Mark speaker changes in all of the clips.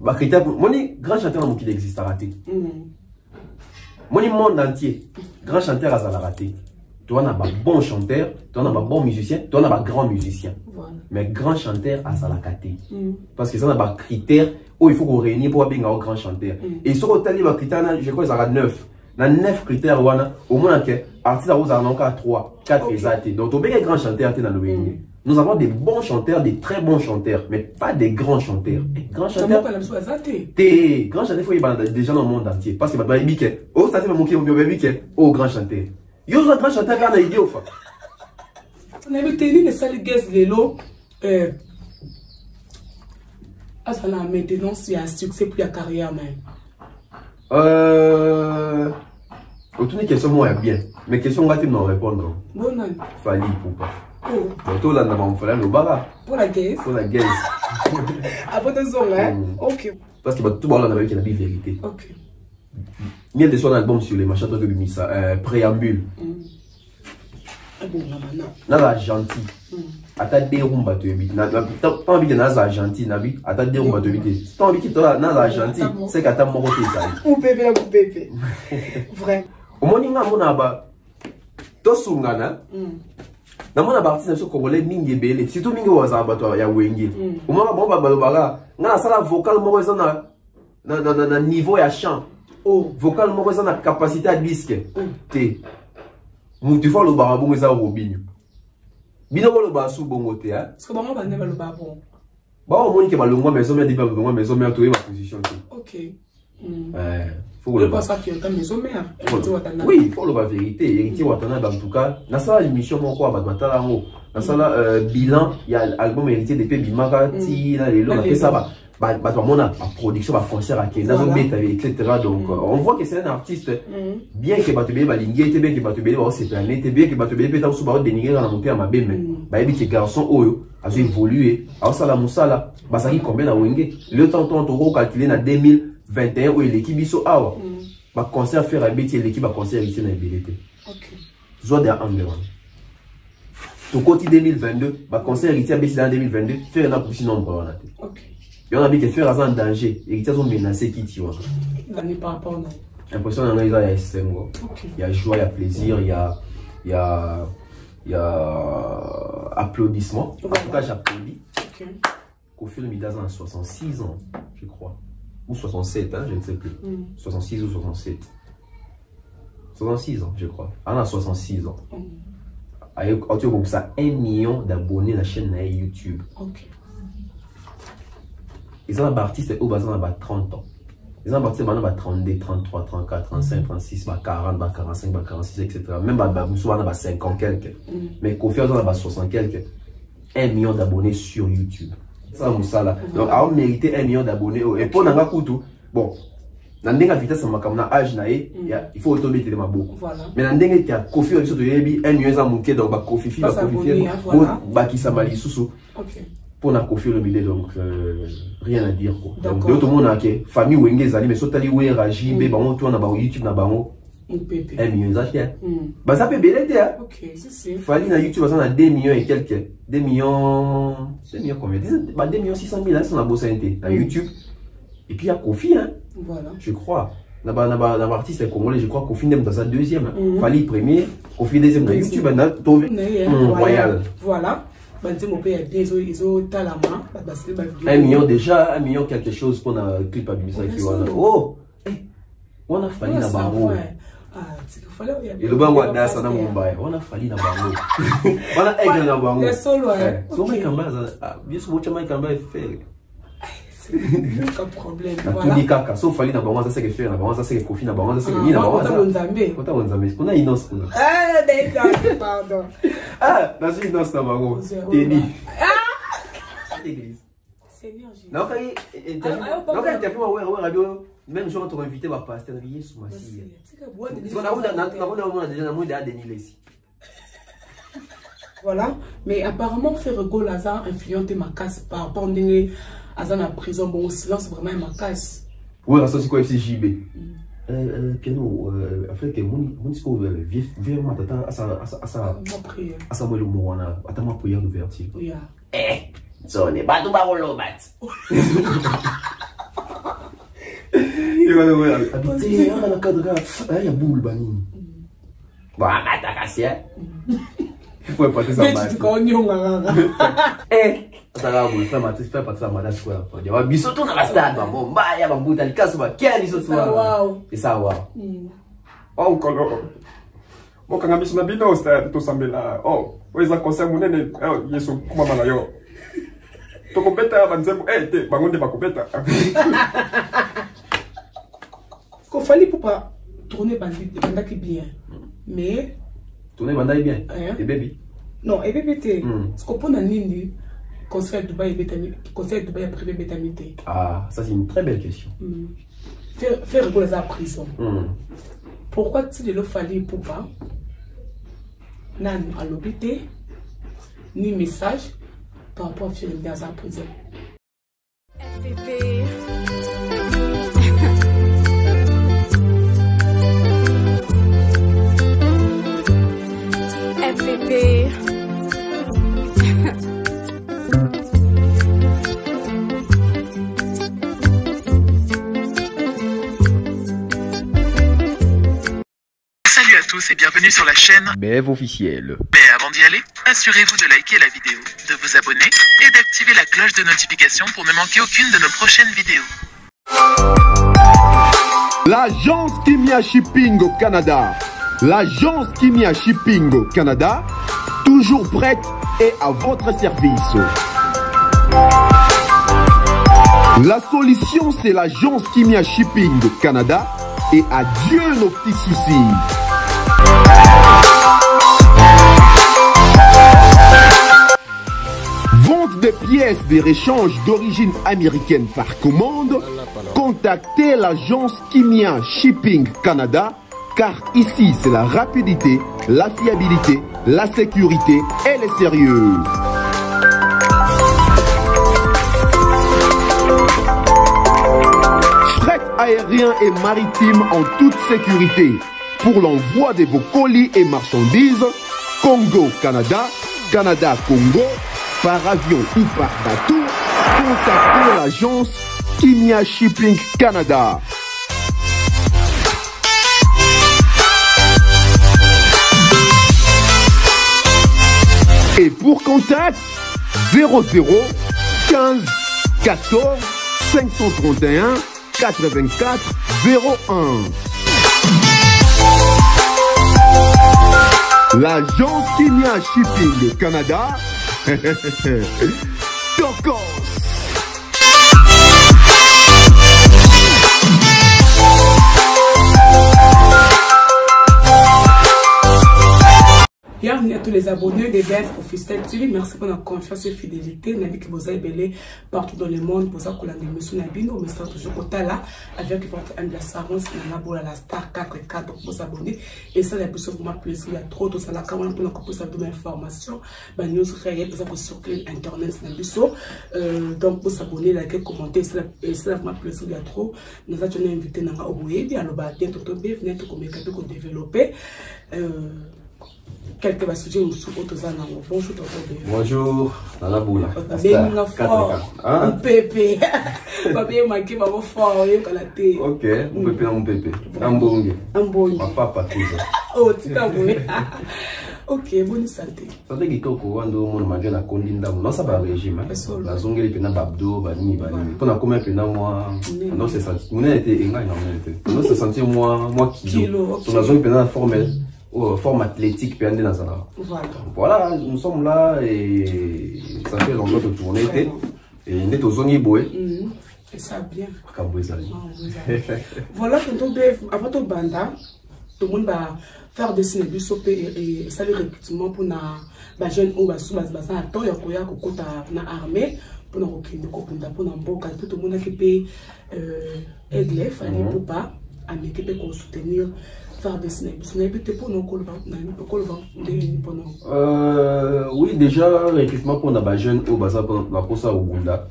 Speaker 1: Bah, critère, mon grand chanteur dans mon qui existe à rater. Mon monde entier, grand chanteur à la raté. Tu en as un bon chanteur, tu en as un bon musicien, tu en as un grand musicien. Voilà. Mais grand chanteur à la raté. Parce que ça n'a pas de critères où il faut qu'on réunisse pour avoir un grand chanteur. Et sur le tel critères, je crois qu'il y a 9. Dans 9 critères, au moins, artiste a encore 3, 4 exaltés. Donc, tu as un grand chanteur dans le pays. Nous avons des bons chanteurs, des très bons chanteurs, mais pas des grands chanteurs. Grands chanteurs. Des grands chanteurs, il faut y des gens dans le monde entier. Parce que il dit oh, ça c'est mon oh, grand chanteur. Il y a un grand chanteur qui a une idée au fait.
Speaker 2: On avait tenu les salles guest de l'eau. Ah, ça là, maintenant, c'est un succès pour la carrière même.
Speaker 1: Autour des questions, moi, bien. Mais questions, on va te répondre.
Speaker 2: Bon, non.
Speaker 1: Fali pour pas. Pour là, on va faire le bara.
Speaker 2: Pour la guest.
Speaker 1: Pour la guest.
Speaker 2: Après, tu as ok.
Speaker 1: Parce que tout le monde a vu qu'il y a la vérité.
Speaker 2: Ok.
Speaker 1: Il y a des sons d'album sur les machins de ça. Préambule. Naza gentil. Ata des rumba tu habites. T'as envie de naza gentil, nabi. Ata des rumba tu habites. T'as envie de naza gentil. C'est qu'à ta mort t'es ça.
Speaker 2: Ou bébé. Vrai.
Speaker 1: Au moins il y a mon aba. To sungana. Na mon aba artiste sur congolais mingi belé. Surtout mingi waza abato ya wenge. Au moins bon ba balobara. Ngana sala vocal mo weza na niveau ya chant. Oh, vocal mo weza na capacité à disque. T. Tu fais le barabou et ça au bino. Bino le bassou bon côté hein.
Speaker 2: Parce que bon on va never le barabou.
Speaker 1: Bah au moins que le moi maison mais dit pas moi maison mais trouver ma position.
Speaker 2: OK.
Speaker 1: Faut le
Speaker 2: passer qui entend maison mère.
Speaker 1: Oui, il faut le vérité, héritier watana en tout cas. Na ça l'émission mon quoi batala ngo. Na ça bilan, il y a l'album héritier de Bimaka ti là les lots ça va. Bah toi mon a production va concert à Kenya etc. Donc on voit que c'est un artiste bien que batubé balingué bien que batubé va se planer bien que batubé peut aussi ba dénigrer dans la montée à ma belle mais bah il dit que garçon oyo a évolué à ça la musala bah ça qui combien na wenge le temps on calculer na 2021 où l'équipe biso awa bah concert faire à bétier l'équipe va concert ici na abilité OK soit des environ tout côté 2022 bah concert ici à bétier dans 2022 faire na pour nombre OK. Il y en a qui fait un danger et qui sont menacés qui tu vois. L'impression qu'il y a SM. Il y a joie, il y a plaisir, il y a applaudissements. En tout cas, j'applaudis. Kofi Olomide a 66 ans, je crois. Ou 67, hein, je ne sais plus. 66 ou 67. 66 ans, je crois. On a 66 ans. Il y a 1 million d'abonnés à la chaîne YouTube. Ils ont un artiste au bas de 30 ans. Ils ont un artiste qui 32, 33, 34, 35, 36, 40, 45, 46, etc. Même souvent 50 quelques. Mais Kofi a 60 quelques. 1 million d'abonnés sur YouTube. Ça, ça là. Donc, on mérite 1 million d'abonnés. Et pour Nanga Koutou, bon, dans la vitesse de âge, il faut automater ma boucle. Mais dans la vitesse de Kofi, il y a 1 million d'abonnés. Donc, Kofi, qui s'appelle Soussou. Pour la Kofi Olomide, donc rien à dire quoi. Donc tout le monde a que famille Wenge Zali mais sotali we raji be bango tu na bango YouTube na bango. Un million d'acheter. Bah ça peut bien hein.
Speaker 2: OK, c'est
Speaker 1: Fali na YouTube ça na 2 millions et quelques. 2 millions combien? Bah 2 millions 600 000 là sur la bourse na YouTube. Et puis il y a Kofi hein. Voilà. Je crois. Na artiste congolais, je crois Kofi même dans sa deuxième. Fali premier, Kofi deuxième na YouTube na trouvé royal.
Speaker 2: Voilà. 1
Speaker 1: million déjà, 1 million quelque chose pour un clip à Bimisa qui oh, on a fallu na bango. Et le bango a danse na Mumbai. On a fallu na bango. On a aigle na bango.
Speaker 2: Le solo
Speaker 1: so mais kamba bien sûr moi kamba fait.
Speaker 2: Pas de problème.
Speaker 1: Voilà. Tout dit kaka, sauf fallu na bango ça c'est que faire na bango ça c'est que Kofi na bango ça c'est que ni na bango. Kota Nzambe. On a innocent.
Speaker 2: D'accord, pardon.
Speaker 1: Ah, dans une danse na bango. T'es dit. Église.
Speaker 2: Seigneur Jésus.
Speaker 1: Non, quand interview ouais radio même jour on t'a invité va pasteur Yesu Masiya.
Speaker 2: Voilà, mais apparemment Ferrego Lazare influenté ma casse par rapport à la prison bon silence vraiment ma casse.
Speaker 1: Oui, ça c'est quoi FCJB. Piano en fait que mon discours vraiment attends à ça moi le mot on a attends ma prière d'ouverture.
Speaker 2: Oui.
Speaker 1: So ne ba do ba rolo bat. habité na cadre ya boule banini bah atakasia faut pas ça mal ça boule ça matis fait pas ça madas quoi ya ba biso to na la stade ba bomba ya ba buta likaso ba kiani so
Speaker 2: wow
Speaker 1: c'est ça wow
Speaker 3: oh kolo mokanga biso na bino stade to sambela oh weza concert munene yeso kuma mala yo to kopeta banzembo te bangonde bakopeta
Speaker 2: qu'on fallait pour pas tourner bandaki bien mais
Speaker 1: tourner bandaki bien et baby
Speaker 2: non et baby té ce qu'on peut nini concert Dubaï privé bétamité
Speaker 1: ah ça c'est une très belle question
Speaker 2: faire rigoler à prison pourquoi tu le fallait pour pas nan à l'hôpital ni message par rapport à faire une gaz à prison
Speaker 4: FPP FPP
Speaker 5: Salut à tous et bienvenue sur la chaîne
Speaker 1: BF officielle.
Speaker 5: Mais avant d'y aller, assurez-vous de liker la vidéo, de vous abonner et d'activer la cloche de notification pour ne manquer aucune de nos prochaines vidéos.
Speaker 6: L'agence Kimia Shipping au Canada. L'agence Kimia Shipping au Canada, toujours prête et à votre service. La solution, c'est l'agence Kimia Shipping au Canada et adieu nos petits soucis. Vente des pièces de réchange d'origine américaine par commande, contactez l'agence Kimia Shipping Canada, car ici c'est la rapidité, la fiabilité, la sécurité et le sérieux. Fret aérien et maritime en toute sécurité. Pour l'envoi de vos colis et marchandises, Congo-Canada, Canada-Congo, par avion ou par bateau, contactez l'agence Kimia Shipping Canada. Et pour contact, 00 15 14 531 84 01. L'agence Kimia Shipping Canada, Tokos.
Speaker 2: Bienvenue à tous les abonnés de BF Officiel TV. Merci pour la confiance et fidélité. Nabi qui vous a belé partout dans le monde. Pour ça, qu'on a des messieurs Nabino, mais ça toujours au là avec votre ambassadeur, la star 4 pour vous abonner. Et ça, la plus vraiment plaisir. Il y a trop de ça là. Quand on peut encore plus de informations, bah news réelles, pour ça qu'on circule internet, donc pour s'abonner, liker, commenter, c'est vraiment plaisir. Il y a trop. Nous avons invité Nanga Oboye, bien le bas, bientôt tomber, venez tout comme quelqu'un qu'on développer. Quelques sujets ou sous autres années. Bonjour,
Speaker 1: bonjour, Nana Boula.
Speaker 2: Un pépé. Papier marqué, maman fort,
Speaker 1: ok, mon pépé, mon pépé. Un bongue.
Speaker 2: Un bongue.
Speaker 1: Ma papa, toujours.
Speaker 2: Oh, tu t'as vu. Ok, bonne santé.
Speaker 1: Santé qui toko wando mon malgré la condinda non ça va régime. La zongue les pena babdo banini banini. Pour na combien pena moi non c'est ça. Mon était enga non non c'est sentir moi kilo. Sur la zone pena formelle. Forme athlétique puis voilà nous sommes là et ça fait longtemps de tourner et net aux zones boé
Speaker 2: et ça bien
Speaker 1: voilà
Speaker 2: avant tout banda tout le monde va faire des signes du sopé et ça le recrutement pour na jeune ou ba sous base à temps ya koya kokota na armée pour na kokinde kopunda pour na mboka tout le monde qui peut aider fallait pour pas à m'équiper pour soutenir faire des snipes.
Speaker 1: Oui, déjà, recrutement pour les jeunes au Baza pour la Kosa au Bunda.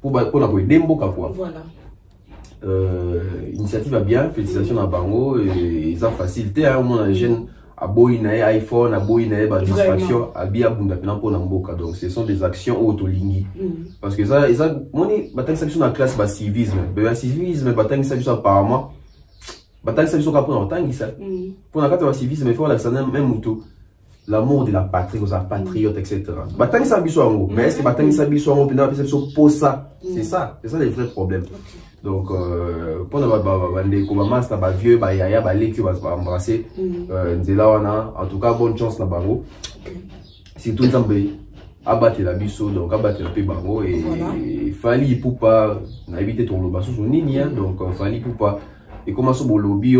Speaker 1: Pour la Dembo Kapwa.
Speaker 2: Voilà.
Speaker 1: Initiative à bien, félicitations à Bango. Et ils ont facilité à un jeune aboyi na iPhone, aboyi na ba distraction, abi abunda pena pour namboka. Donc ce sont des actions autolingi. Parce que ça moni batang ça na classe ba civisme. Ba civisme batang ça apparemment batang ça pour na batang ça. Pour na kata ba civisme il faut la sana même muto. L'amour de la patrie, aux patriotes, etc. Batang ça biso ango. Mais est-ce que batang ça biso ango pena pour ça? C'est ça les vrais problèmes. Donc, pour nous, comme master, vieux, yaya, l'équipe va embrasser. En tout cas, bonne chance na bango. Si tout le temps, abattre la biso, donc abattre la paix bango et fallait pour pas éviter ton loba sous nini, donc fallait pour pas. Et comment ça, lobby,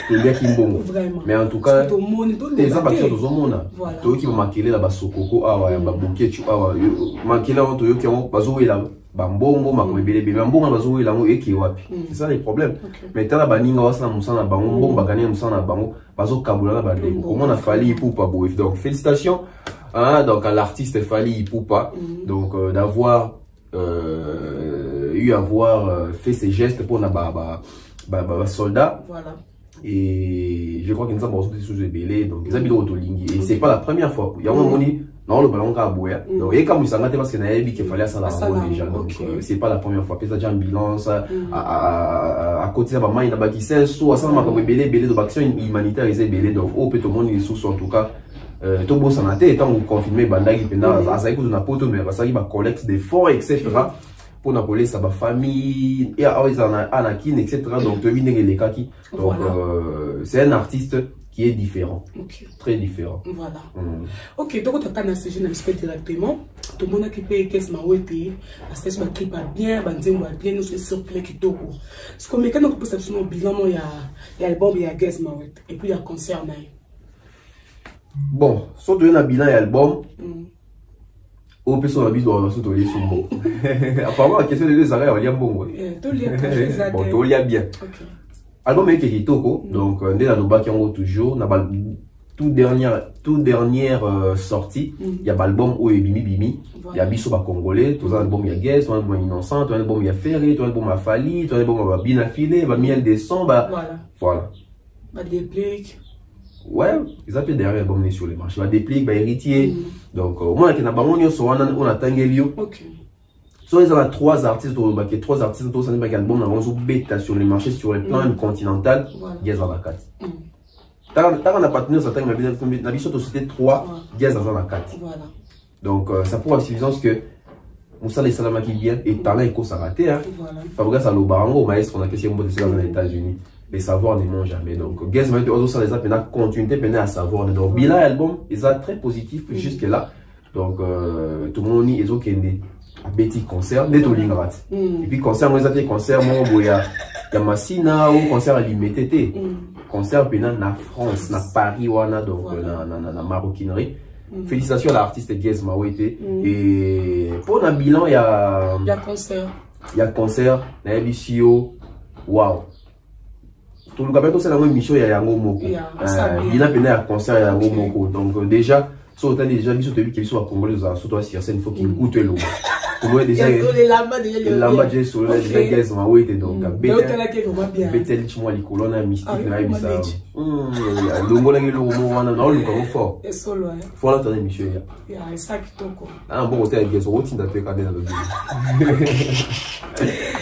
Speaker 1: tu bien qui bon. Mais en tout cas, les actions de Zomona, toi qui va marquer la basokoko, ah ouais, babouké, tu ah ouais, marquer là, toi qui ont bazoué là. Bambongo makomebele bambongo bazoué là et qui wapi. C'est ça les problèmes. Mais t'as la baninga wasa musana bango, bagania musana bango, bazo kabula la bandeko. Comment on a fallu pour pas boif. Donc félicitations. Donc à l'artiste Fally Ipupa, donc d'avoir fait ces gestes pour na soldat. Voilà. Et je crois qu'ils nous ont besoin de sous-ébélés, donc ils ont autolingi. Et c'est pas la première fois. Il y a un moment non le ballon a boué. Donc et comme ça parce qu'il y a qu'il fallait ça la déjà. Donc c'est pas la première fois. Puis ça déjà une bilan ça à côté ça il y a pas qui sait soit ça m'a comme belé de action humanitaire et belé donc au peut tout le monde est sous en tout cas tout bon santé étant confirmé bandagi pendant à ça écoute na poto mais ça il va collecte des fonds etc. pour n'appeler ça ma famille et Anakin etc. donc tu viens les cas qui donc c'est un artiste qui est différent, très différent.
Speaker 2: Voilà. Ok, donc tu as un CG directement. Tout le monde qui paye qu'est-ce que tu as fait, c'est qui va bien, bien, nous sommes surpris qui t'ont court. Ce qu'on met quand on peut s'absolument au bilan, il y a album, il y a guest et puis il y a concert.
Speaker 1: Bon, soit tu as un bilan et album. Au plus on a besoin de se lier sur bon. Apparemment la question des deux arrêts on y a bon. Bon, tout y a bien. Album est qui toko donc dès la noba qui en toujours na tout dernière sortie il y a album où bimi bimi il y a biso ba congolais tout album il y a Guess tout album innocent tout album il y a Ferré tout album a Fally tout album va bien affilé va miel décembre voilà
Speaker 2: ba déplique
Speaker 1: ouais ils appellent derrière album sur les marchés va déplique ba héritier donc au moins que na bango so on a tangelio so ils ont trois artistes tous ça n'est pas album on a bêta sur les marchés sur le plan continental Guess dans la 4 t'as un partenaire ça t'a na biso to c'était 3 Guess dans la 4 voilà donc ça prouve à suffisance que Moussa les Salama qui vient et talent éco ça raté hein Fabrice Alobarango maestro on a question de dans les États-Unis les savoirs ne mentent jamais donc Guess va être ça les a peine continuité peine à savoir donc bilan album ils sont très positif jusque là donc tout le monde ils ont qu'un petit concert des tolingarat et puis concert moi ça concert mon boya ya Massina ou concert limité concert peine na France na Paris wana donc na maroquinerie. Félicitations à l'artiste Guess Mawete et pour un bilan il y a concert na émission waouh tout le monde c'est la même émission il y a yango moko bilan peine à concert il y a yango moko donc déjà so autant déjà biso te qui soit congolais surtout sur scène il faut qu'il goûte l'eau comment déjà lamba déjà sur le Guess Mawete donc betel moi les colonnes mystique na bisa longo na ngelo mo wana na oluka mo fort
Speaker 2: et solo
Speaker 1: faut la tane monsieur
Speaker 2: ya ça qui toko
Speaker 1: bon hôtel Guess o tinda te kadena le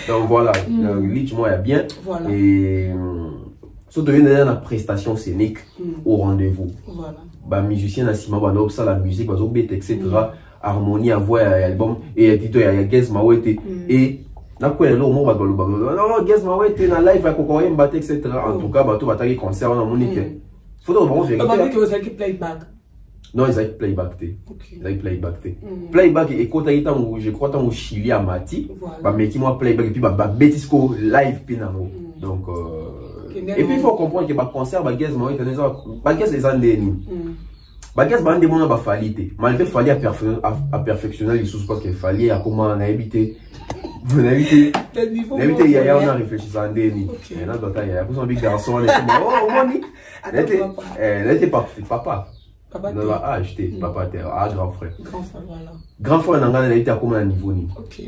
Speaker 1: donc voilà lich moi bien et surtout une dernière prestation scénique au rendez-vous voilà bah musicien na sima ba ça la musique ba zo bet etc harmonie à voix et album et titre il y a Guess Mawete et na quoi le mot ba non Guess Mawete na live à kokoye mbate etc en tout cas ba tout bataki concert na monique faut bon vérité
Speaker 2: ba que vous avez playback
Speaker 1: non ils ont playback té ils ont playback et quand il temps je crois temps au Chili à Mati ba meki moi playback et puis ba betisco live pinamo donc et puis il faut comprendre que ba concert ba Guess Mawete ba Guess les andeni Guess bande mon ba Fally malgré Fally à perfectionner les choses parce qu'il fallait à comment on a évité il y a on a réfléchi ça andeni et là doit il y a pour son big garçon oh moni n'était pas papa non ah j'étais papa terre ah grand frère voilà grand frère n'a été à comment un niveau ni OK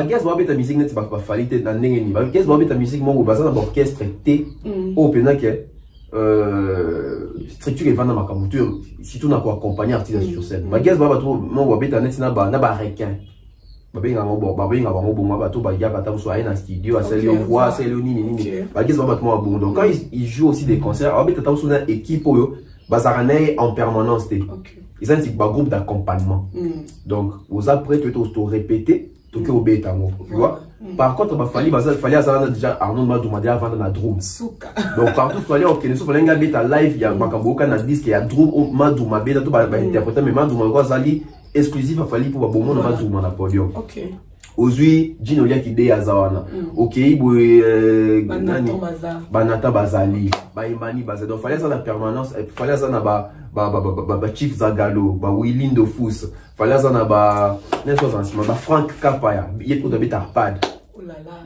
Speaker 1: Guess va beta musique net ba Fally na ndenge ni Guess va beta musique mon ba ça dans orchestre T au pena que structure evanda makamutu surtout na ko accompagner artiste sur scène ba guest ba bato mo ba beta net na ba requin ba benga bango bongo bato ba ya kata so na studio aseli on voit aseli nini ba guest ba bato mo bongo donc quand ils jouent aussi des concerts ba beta so na équipe oyo ba zarane en permanence té ils ont un groupe d'accompagnement donc vous après tu te répéter tout que au beta tu vois. Par contre, il fallait déjà Arnaud m'a demandé avant dans la drum. Donc partout il fallait organiser, il fallait un live, il y a Makaboka na disque, il y a drum m'a demandé tout ba interpréter mais m'a demandé zali exclusif il fallait pour bon monde m'a demandé na podium. OK. Aujourd'hui, Ginolia qui dé azawana. OK, Banata Bazali, Baimani Bazali. Donc fallait ça la permanence, fallait ça na ba Chief Zagalo, ba Willing de Fous, fallait ça na ba Frank Kapaya, il pour de Arpad.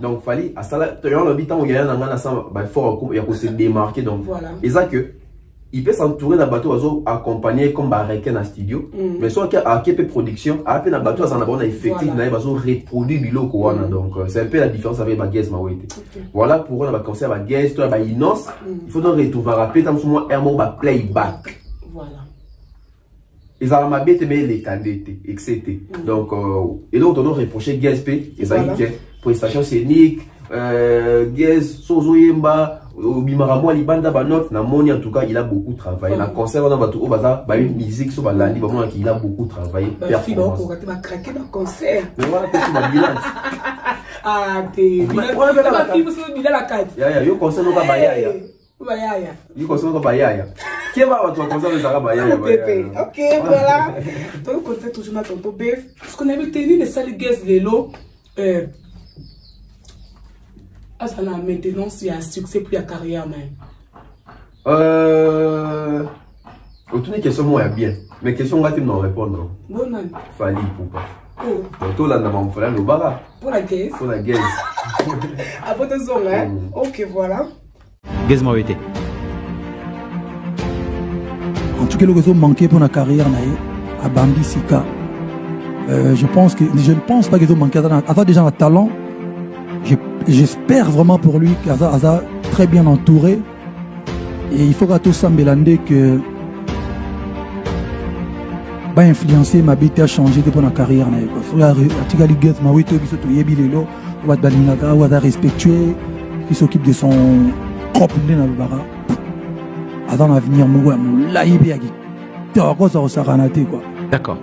Speaker 1: Donc fallait à ça là, tu as l'habitant où il y a un an ça fort il y a pour se démarquer donc voilà. Et ça que il peut s'entourer d'un bateau accompagné comme Barrequin à studio mais soit à KP production à peine un bateau ça a effectif na bateau reproduit bilo quoi donc c'est un peu la différence avec Baguez Mawete. Voilà pour on va concert Baguez toi ba Inos il faut donc retrouver rappeler tant moi un mot ba playback voilà. Ils ont ma bête mais les cadettes etc. Donc et donc on a reproché GSP ils ont dit prestation scénique Gez Sozo Yemba Bimaramo Libanda Banot na moni en tout cas il a beaucoup travaillé la concert on a bateau baza ba une musique sur balandi ba moi il a beaucoup travaillé performance va craquer dans concert mais voilà petit ba bilan ah t'es ba fille sur bilan la carte ya yo concert no ka bayaya bayaya yo concert no ka bayaya qui va votre concert de Zara bayaya OK voilà donc concert toujours na tonto bef parce qu'on avait tenu les salles Gez Lelo ah, ça la maintenance, il y a un succès pour la carrière même. Autant de questions, moi, bien. Mais questions, on va te répondre. Bon, non. Fali pour pas. Oh. Donc, tout là, on va faire le bara. Pour la Gez. Pour la Gez. À votre zone, hein. Ok, voilà.
Speaker 4: Gez Mawete.
Speaker 7: En tout cas, le réseau manqué pour la carrière, à Bambi Sika. Je ne pense pas qu'ils ont manqué. Avant, déjà, un talent. J'espère vraiment pour lui qu'Aza très bien entouré. Et il faut qu'à tout ça Mbelande que va influencer ma bête à changer de la carrière. Il faut que respectuer qui s'occupe de son propre dans l'avenir.
Speaker 4: D'accord.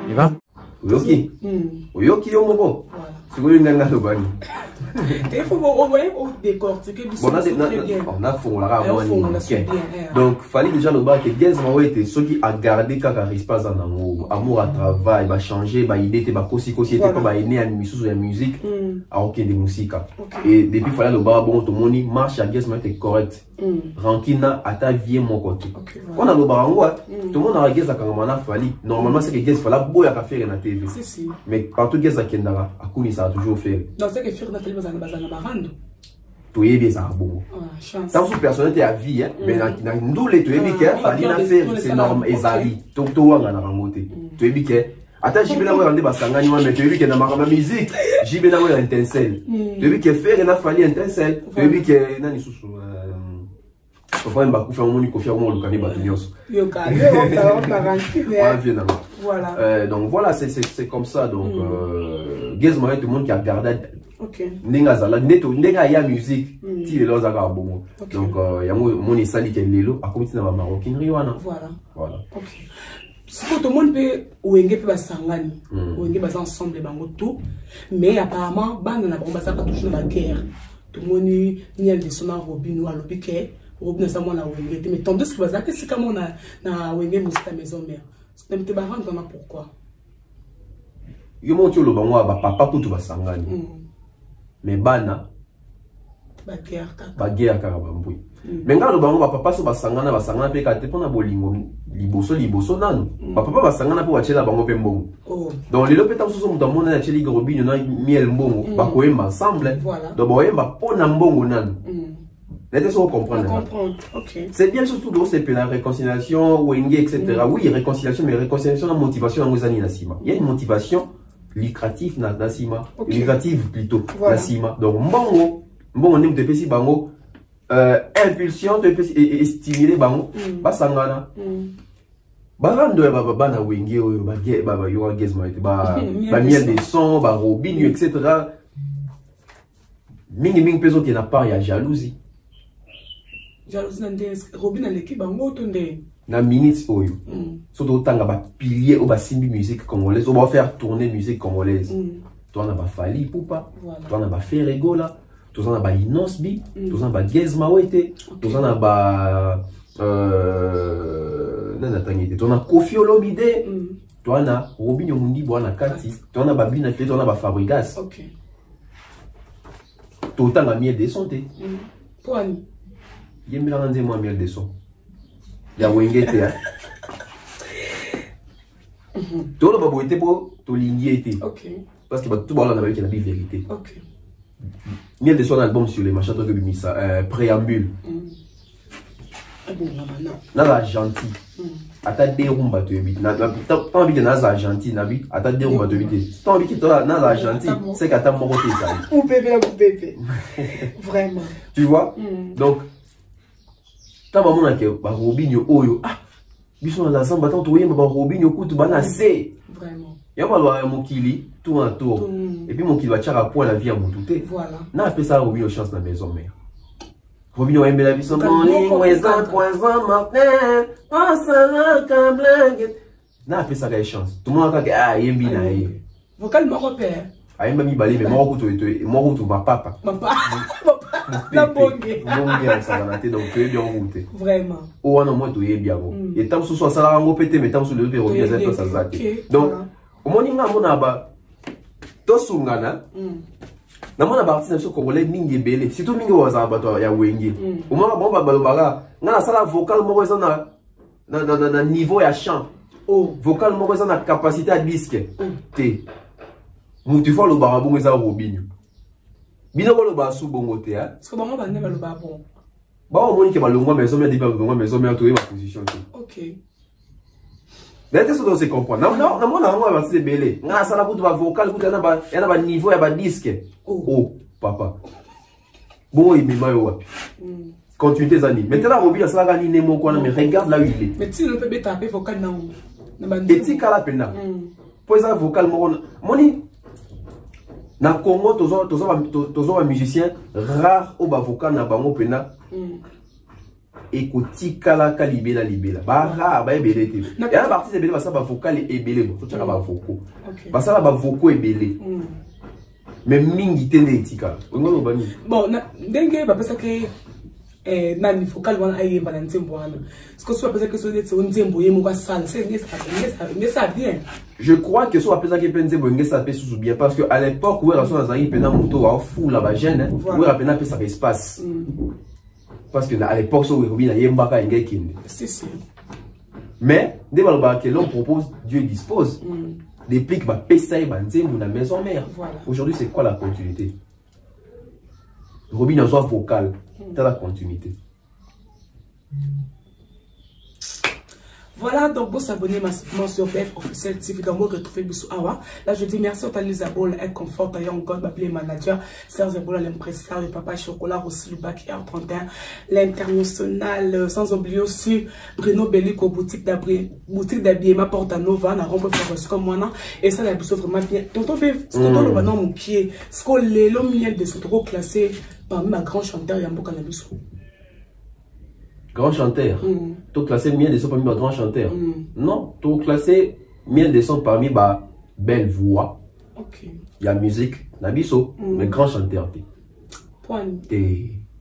Speaker 4: Il va
Speaker 1: Oyoki. Oyoki yomobo. Sigolo nganga lobani.
Speaker 2: Il faut au décortiquer du
Speaker 1: on a fond la donc fallait déjà le bar que Gez Mawete ceux qui a gardé kaka espace en amour à travail va changer ba idée te ba kosi était comme ba né à l'émission de musique à aucun de musique et depuis fallait le bar bon tout monde marche à Gez Mawete correct rankina à ta vie mon côté on a le bar en tout le monde a Gez à Kangamana fallait normalement c'est que Gez fallait boya ka faire na TV mais partout Gez à Kendara a Kuni ça a toujours fait
Speaker 2: donc c'est que faire na télé bazana barando
Speaker 1: tu es bien bon tant que personnalité à vie mais na ndule tu es bien fallait na faire c'est normal ezali to wanga na rangote tu es bien attends jibe na wande basangani wa mais tu es bien na makama musique jibe na wa intensel tu es bien faire na fallait intensel tu es bien nani susu voilà. Donc voilà, c'est comme ça. Donc, Gez Mawete, tout le monde qui a gardé. Nenga y a musique, il y a bon. Donc, il y a mon isali qui est l'élo, à côté de la maroquinerie. Voilà. Voilà. Ok.
Speaker 2: Si tout le monde peut ouenge peut basangani, ouenge basa ensemble bango tout, mais apparemment, bande na bomba ça pas toujours dans la guerre. Tout le monde ni a des sons Robin ou à l'obiquet. Mais tandis que vous avez c'est comme on a wenge musique à maison mère. C'est un petit baran dans pourquoi.
Speaker 1: Yo monte le bango ba papa pour tout basangani. Mais bana ba guerre karabambui. Mais quand le bango ba papa so basangana pe ka te pona bolingo liboso nanu. Ba papa basangana pour achela bango pe mbongo. Donc les lopeta so so mutamu na acheli gorobino na miel mbongo ba koyemba ensemble. Donc boyemba pona mbongo nanu. Laissez-moi comprendre. Okay. C'est bien surtout dans la réconciliation, Wenge, etc. Oui, réconciliation, mais réconciliation, la motivation dans les Nassima. Il y a une motivation lucrative dans Nassima. Lucrative plutôt, Nassima. Donc, bon, on aime te si bango, impulsion et stimuler bango basangana barando ba na wenge oyo ba yo Gezma ba miel de son ba Robinho etc. mingi peso qui n'a pas ya jalousie
Speaker 2: nande Robinho l'équipe bango tonde
Speaker 1: na minutes oyo surtout tanga ba pilier au ba simbi musique congolaise on va faire tourner musique congolaise toi na ba Fally Ipupa toi na ba Ferregola toi na ba Inosbi toi na ba Gezma Wete toi na ba toi na Koffi Olomide toi na Robinho Mundi bwana kati toi na ba Bina Fe toi na ba Fabregas
Speaker 2: OK
Speaker 1: tout le temps la miel de son thé
Speaker 2: pour
Speaker 1: il y a moi miel de son il y a wenge thé tout le babo était pour tout ligné était
Speaker 2: OK
Speaker 1: parce que tout le monde avait la vérité
Speaker 2: OK
Speaker 1: miel de son album sur les machins de Bimisa préambule na la gentil ata derumba to ebit na pas envie de na gentil na bi ata derumba to ebit pas envie que toi na la gentil c'est qu'ata moko te ça
Speaker 2: ou bébé vraiment
Speaker 1: tu vois donc ta maman na ke ba Robinho oyo ah biso na samba tant to yemba ba Robinho kutu bana c'est
Speaker 2: vraiment
Speaker 1: ya ba lo mokili tout en tour et puis mokili va chara point la vie à montuté
Speaker 2: voilà
Speaker 1: na fait ça Robinho chance na maison mère Robinho aime la vie son morning, poison, matin, passe comme blanc. Na fait ça la chance. Tout le monde entend que ah il aime bien
Speaker 2: vocal mon père.
Speaker 1: Ah il m'a mis balé mais moi route ma papa.
Speaker 2: Papa. La bonne.
Speaker 1: Bonne ça va nater donc bien route.
Speaker 2: Vraiment.
Speaker 1: Oh non moi tout est bien bon. Et tant sous ça la ngo pété mais tant sous le Robinho ça ça zate. Donc au morning na mona ba to sungana. Na mona ba artiste sur congolais mingi belé surtout mingi waza bato ya wenge au moment bon ba balobaka ngana sala vocal moko eza na niveau ya chant vocal moko eza na capacité à disque te mutu fa lo ba bongo eza Robinho bino ko lo ba su bongo te hein
Speaker 2: parce que bango ba ne ba lo ba bon
Speaker 1: ba o moni ke ba longwa maison mais ba longwa maison mais to ma position te
Speaker 2: OK
Speaker 1: D'ailleurs, ça doit se comprendre. Non, on a un belé. On a ça pour vocal, il y a un niveau, il y a un disque. Oh, papa. Bon, il m'a eu. Continue tes amis. Maintenant, Robinho, ça va gagner mon coin, mais regarde là où il est.
Speaker 2: Mais tu ne peux pas taper vocal non.
Speaker 1: Et tu as la peine. Pour ça, vocal, moni. Na Congo, tous un musicien rare au vocal na bango pena. Écoutez kala kalibela libela bara ba ebele te ya ba artiste ebele ba sa ba vocal ebele bo to ba vocal ba sa ba vocal ebele mais mingi tende etika ngolo bani
Speaker 2: bon ndenge ba pesa ke nani vocal wana ayemba na ntembo wana parce que soit pesa que so ndetse ntembo yemo kwa sala c'est ça bien
Speaker 1: je crois que soit pesa que penze bo ngesa pe sous bien parce que à l'époque où raison azali pena moto wa fou la ba jeune où rapena pesa espace parce que à l'époque, c'est sûr. Mais, dès que l'on propose, Dieu dispose. Depuis que la maison mère. Aujourd'hui, c'est quoi la continuité? Robinho soit vocal, dans la continuité.
Speaker 2: Voilà, donc vous s'abonnez massivement sur BF Officiel TV, donc vous retrouvez Bissou Awa. Là, je dis merci à Lisabol, un confort, à Young God, Bablé Manager, Serge Ebola, l'impresseur, le papa Chocolat, aussi le bac R31, l'international, sans oublier aussi Bruno Bellico, boutique d'habillement Porta Nova, na rompe Forest comme moi, et ça, la Bissou vraiment bien. Tonton BF, c'est tonton le banan mon pied, ce qu'on les l'homme miel de ce trop classé parmi ma grand chanteur Yambo Cannabis.
Speaker 1: Grand chanteur. Tu classé miel de son parmi ma grand chanteur. Non, tu classé miel de son parmi ma belle voix.
Speaker 2: OK.
Speaker 1: Il y a musique, nabiso, mais grand chanteur.
Speaker 2: Point.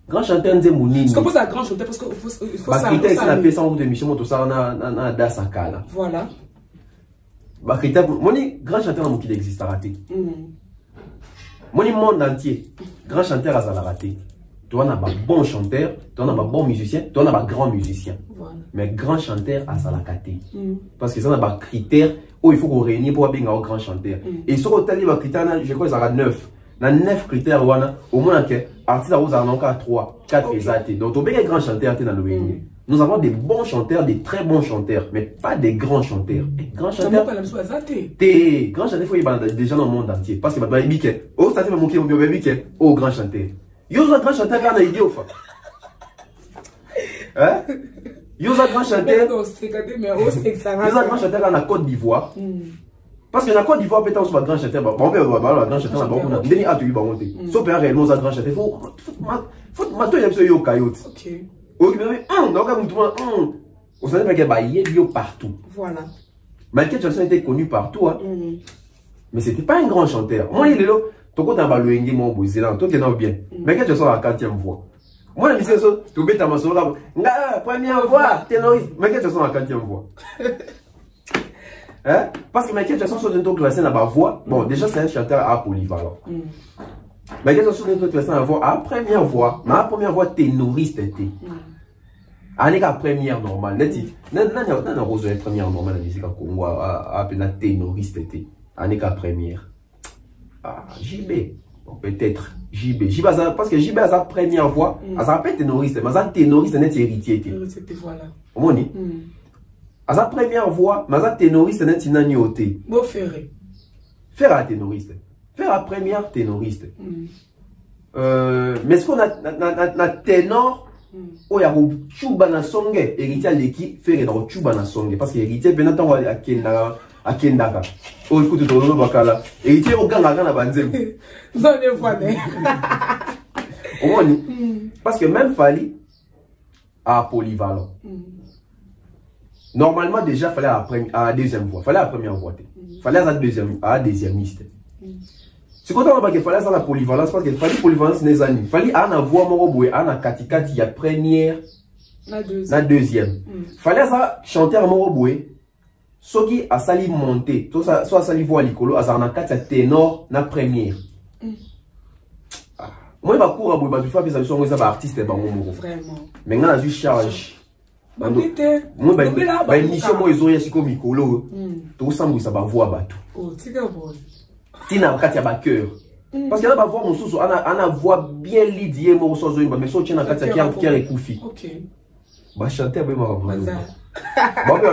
Speaker 1: Grand chanteur nze mounini.
Speaker 2: Parce que pour ça grand chanteur parce que il faut ça.
Speaker 1: Critère ça appelle ça en route émission tout ça na da sakala.
Speaker 2: Voilà.
Speaker 1: Ba critère moni grand chanteur na mokili existe raté. Moni monde entier grand chanteur a raté. Tu as un bon chanteur, tu as un bon musicien, tu as un grand musicien.
Speaker 2: Voilà.
Speaker 1: Mais grand chanteur à Salakate. Parce que ça a un critère où il faut qu'on réunisse pour avoir un grand chanteur. Et sur le tel critère, je crois qu'il y a 9. Dans 9 critères, au moins, l'artiste a encore 3, 4 exacts. Donc, on a un grand chanteur dans le pays. Nous avons des bons chanteurs, des très bons chanteurs, mais pas des grands chanteurs. Grands chanteurs. Des grands chanteurs, il faut y avoir des gens dans le monde entier. Parce que, oh, ça fait mon grand chanteur. Yo, grand chanteur, quand on a idiot. Hein? Yosa grand chanteur.
Speaker 2: Yosa
Speaker 1: grand chanteur en Côte d'Ivoire. Parce que la Côte d'Ivoire, peut-être, on va grand chanteur. Bon, on va grand chanteur là-bas. On a dit, ah, tu vas monter. Sauf que réellement, on a grand chanteur. Faut que tu aies ce yo cailloute. Ok. Ok, mais donc, on savait pas qu'il y a partout.
Speaker 2: Voilà.
Speaker 1: Michael Jackson était connu partout. Hein. Mais c'était pas un grand chanteur. Moi, il est là. Ton côté, on va le hengue, mon beau, c'est là. Toi, tu es bien. Michael Jackson a la 4e voix. Moi, la mission, tu bêtes à ma soeur. Première voix, ténoriste. Michael Jackson a la 4e voix. Hein? Parce que Michael Jackson, sur une classé dans ma voix. Bon, déjà, c'est un chanteur à polyvalent. Michael Jackson, sur une classé dans la voix à première voix. Ma première voix, ténoriste était. Avec la première normale. Non, la première normale, la musique en Congo, à la ténoriste était. Avec la première. Ah, JB. Peut-être JB. Parce que JB a sa première voix. Elle s'appelle ténoriste. Mais sa ténoriste n'est héritier.
Speaker 2: Voilà.
Speaker 1: Comment on dit? À sa première voix, mais sa ténoriste n'est pas nioté.
Speaker 2: Bon, Ferré.
Speaker 1: Faire la ténoriste. Faire la première ténoriste. Mais ce qu'on a ténor, il y a Chuba na songe, héritier l'équipe, faire dans Chuba na songe. Parce que héritier, bien entendu, à Kendaka. Oh, écoute, tu as bakala. Héritier, au gang, à Banzem.
Speaker 2: Vous en avez fois,
Speaker 1: parce que même Fali a polyvalent. Normalement, déjà, il fallait à la deuxième voix. Il fallait à la première voix. Il fallait à la deuxième liste. C'est quand on a qu'il fallait à la polyvalence, parce qu'il fallait polyvalence des amis. Il fallait à la voix, à la katikati, il y a première, la deuxième. Il fallait à chanter à Moroboué. Ce qui a sali monter, soit sali voix à l'icolo, à la katikati, ténor, la première. Moi, je vais courir à Boué, je vais faire des artistes.
Speaker 2: Vraiment.
Speaker 1: Maintenant, je charge. Moi, une mission, moi, ils ont eu comme Mikolo. Tout ça, ça va voir bateau.
Speaker 2: Oh, c'est bon.
Speaker 1: Tina, quand il y a cœur. Parce qu'il y a voix, mon sous, on a voix bien lidiée, mon sous, mais ça, tu as un cœur et koufi. Ok. Bah, chanter, bah, moi, bah,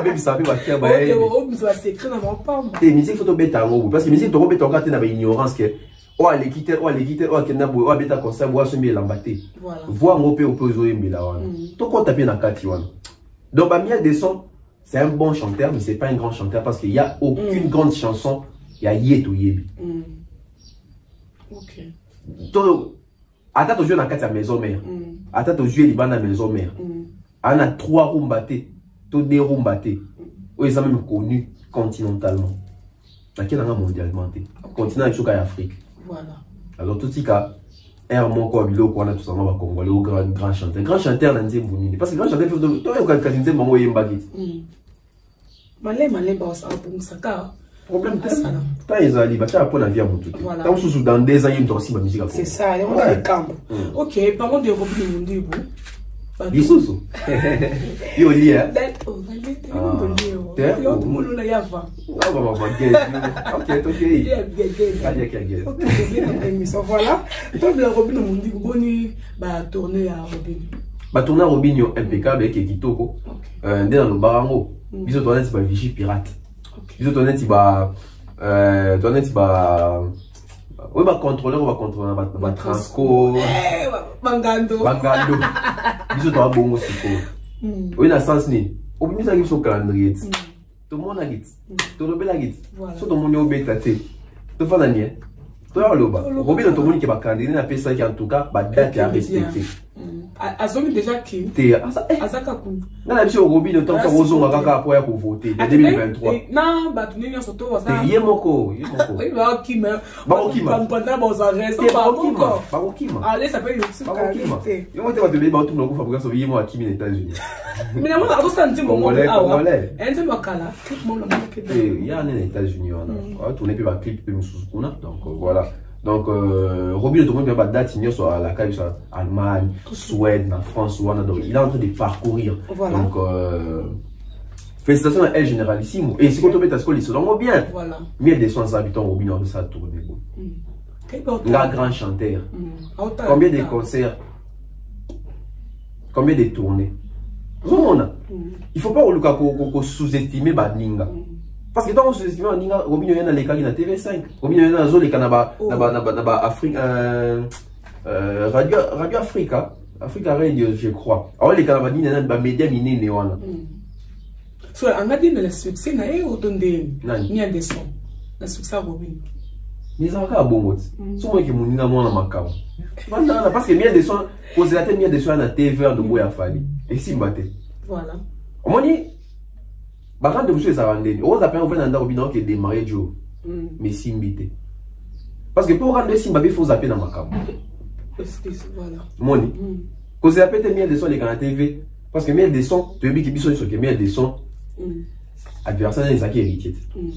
Speaker 1: même ça, bah, cœur, bah,
Speaker 2: on doit s'écrire dans mon pomme.
Speaker 1: T'es musique, faut te bêta, parce que musique, tu rebêta, on a une ignorance que. Oh, elle quitte, Kenabo, oh, bêta, comme ça, voix, se met l'embatté. Voilà. Voix, on peut opposer, mais là, tout compte taper dans 4 yuan. Donc, Miel Desson, c'est un bon chanteur, mais c'est pas un grand chanteur parce qu'il n'y a aucune grande chanson. Il y a Yeto Yebi. Ok. Attends, tu joues dans la maison mère. Attends, tu joues dans la maison mère. On a 3 rumbatés, 2 rumbatés. Ils sont même connus continentalement. Laquelle on a mondialement. Continent et Afrique. Voilà. Alors, tout ce cas. Mon quoi, on a tout ça, on va congolais, au grand chanteur. Grand chanteur, on a dit, parce que grand chanteur, toi, il y a un candidat, mon moyen baguette. Malé, bah, ça pour ça, car. Problème, quand ils ont dit, tu as pour la vie à mon tout. Quand on se dans 2 ans, il y a aussi ma musique à
Speaker 2: c'est ça, il y a des camps. Ok, parlons de Robin Mundi.
Speaker 1: Bisous. Yo, lit, hein?
Speaker 2: Voilà. Donc, la Robin Mundi, Boni, bah, tourner à Robin.
Speaker 1: Bah, tourner à Robin, impeccable avec Kitoko. Dans le barango. Bisous, tourner, c'est pas Vichy Pirate. Bisous, tourner, c'est pas. Oui, bah, contrôleur, on va contrôler, bah, Transco.
Speaker 2: Bangando.
Speaker 1: Bisous, toi, bon, aussi, oui, dans le sens, ni. Au plus, ça arrive sur le calendrier. Tout le monde a dit. Tout le monde a dit. Tout le monde a dit. Tout le monde a dit. Tout le monde a dit. Robin, tout le monde qui va calendrier, n'a pas ça qui, en tout cas, bah, date à respecter.
Speaker 2: Azoni déjà qui Azaka Koun.
Speaker 1: Non, la mission Robin, le temps que Roson a kaka pour voter en 2023.
Speaker 2: Non, bah tu n'es surtout ça.
Speaker 1: Il y a mon corps.
Speaker 2: Oui, bah qui me. Bah qui me. Pendant bon ça reste pas encore.
Speaker 1: Bah qui me.
Speaker 2: Allez, ça peut être sur
Speaker 1: qualité. Il m'a dit bah tout le monde fabrique ça moi qui aux États-Unis.
Speaker 2: Mais moi on ça dit mon
Speaker 1: Congolais.
Speaker 2: Un peu makala. Tout le monde
Speaker 1: il y a en États-Unis on a tourné pas clip peu sous donc voilà. Donc, Robin, tout le monde va date sur la caille, sur Allemagne, Suède, en France, donc il est en train de parcourir. Voilà. Donc, félicitations à elle généralissime. Et si on met à ce qu'on se donne bien. Voilà. 1200 habitants, Robin, on ça tourner. Un grand chanteur. Combien de concerts? Combien de tournées? Il ne faut pas sous-estimer Badninga. Parce que quand on se dit que Robin est dans les cas de TV5, Robin est dans les cas de Radio Africa, Africa Radio, je crois. Alors, les Canadiens, il y a des médias minés.
Speaker 2: So, on a dit que le succès n'a pas autonné ni un dessin. Le succès a Robin.
Speaker 1: Mais ça va bon. C'est moi qui m'en ai dans ma cam. Parce que bien des sons, posez la tête, bien des sons à la TV de Boya Fali. Et si m'batte.
Speaker 2: Voilà.
Speaker 1: Au moins, bah quand vous ça rendre, on appelle on fait dans Robin qui est démarré Joe. Mais si m'bité. Parce que pour rendre si m'bité, il faut zapper dans ma cam.
Speaker 2: Voilà.
Speaker 1: Moni. Posez la tête, bien des sons les canaux TV. Parce que bien des sons, tu veux bien qu'ils sont bien des sons. Adversaire des acquis héritiers.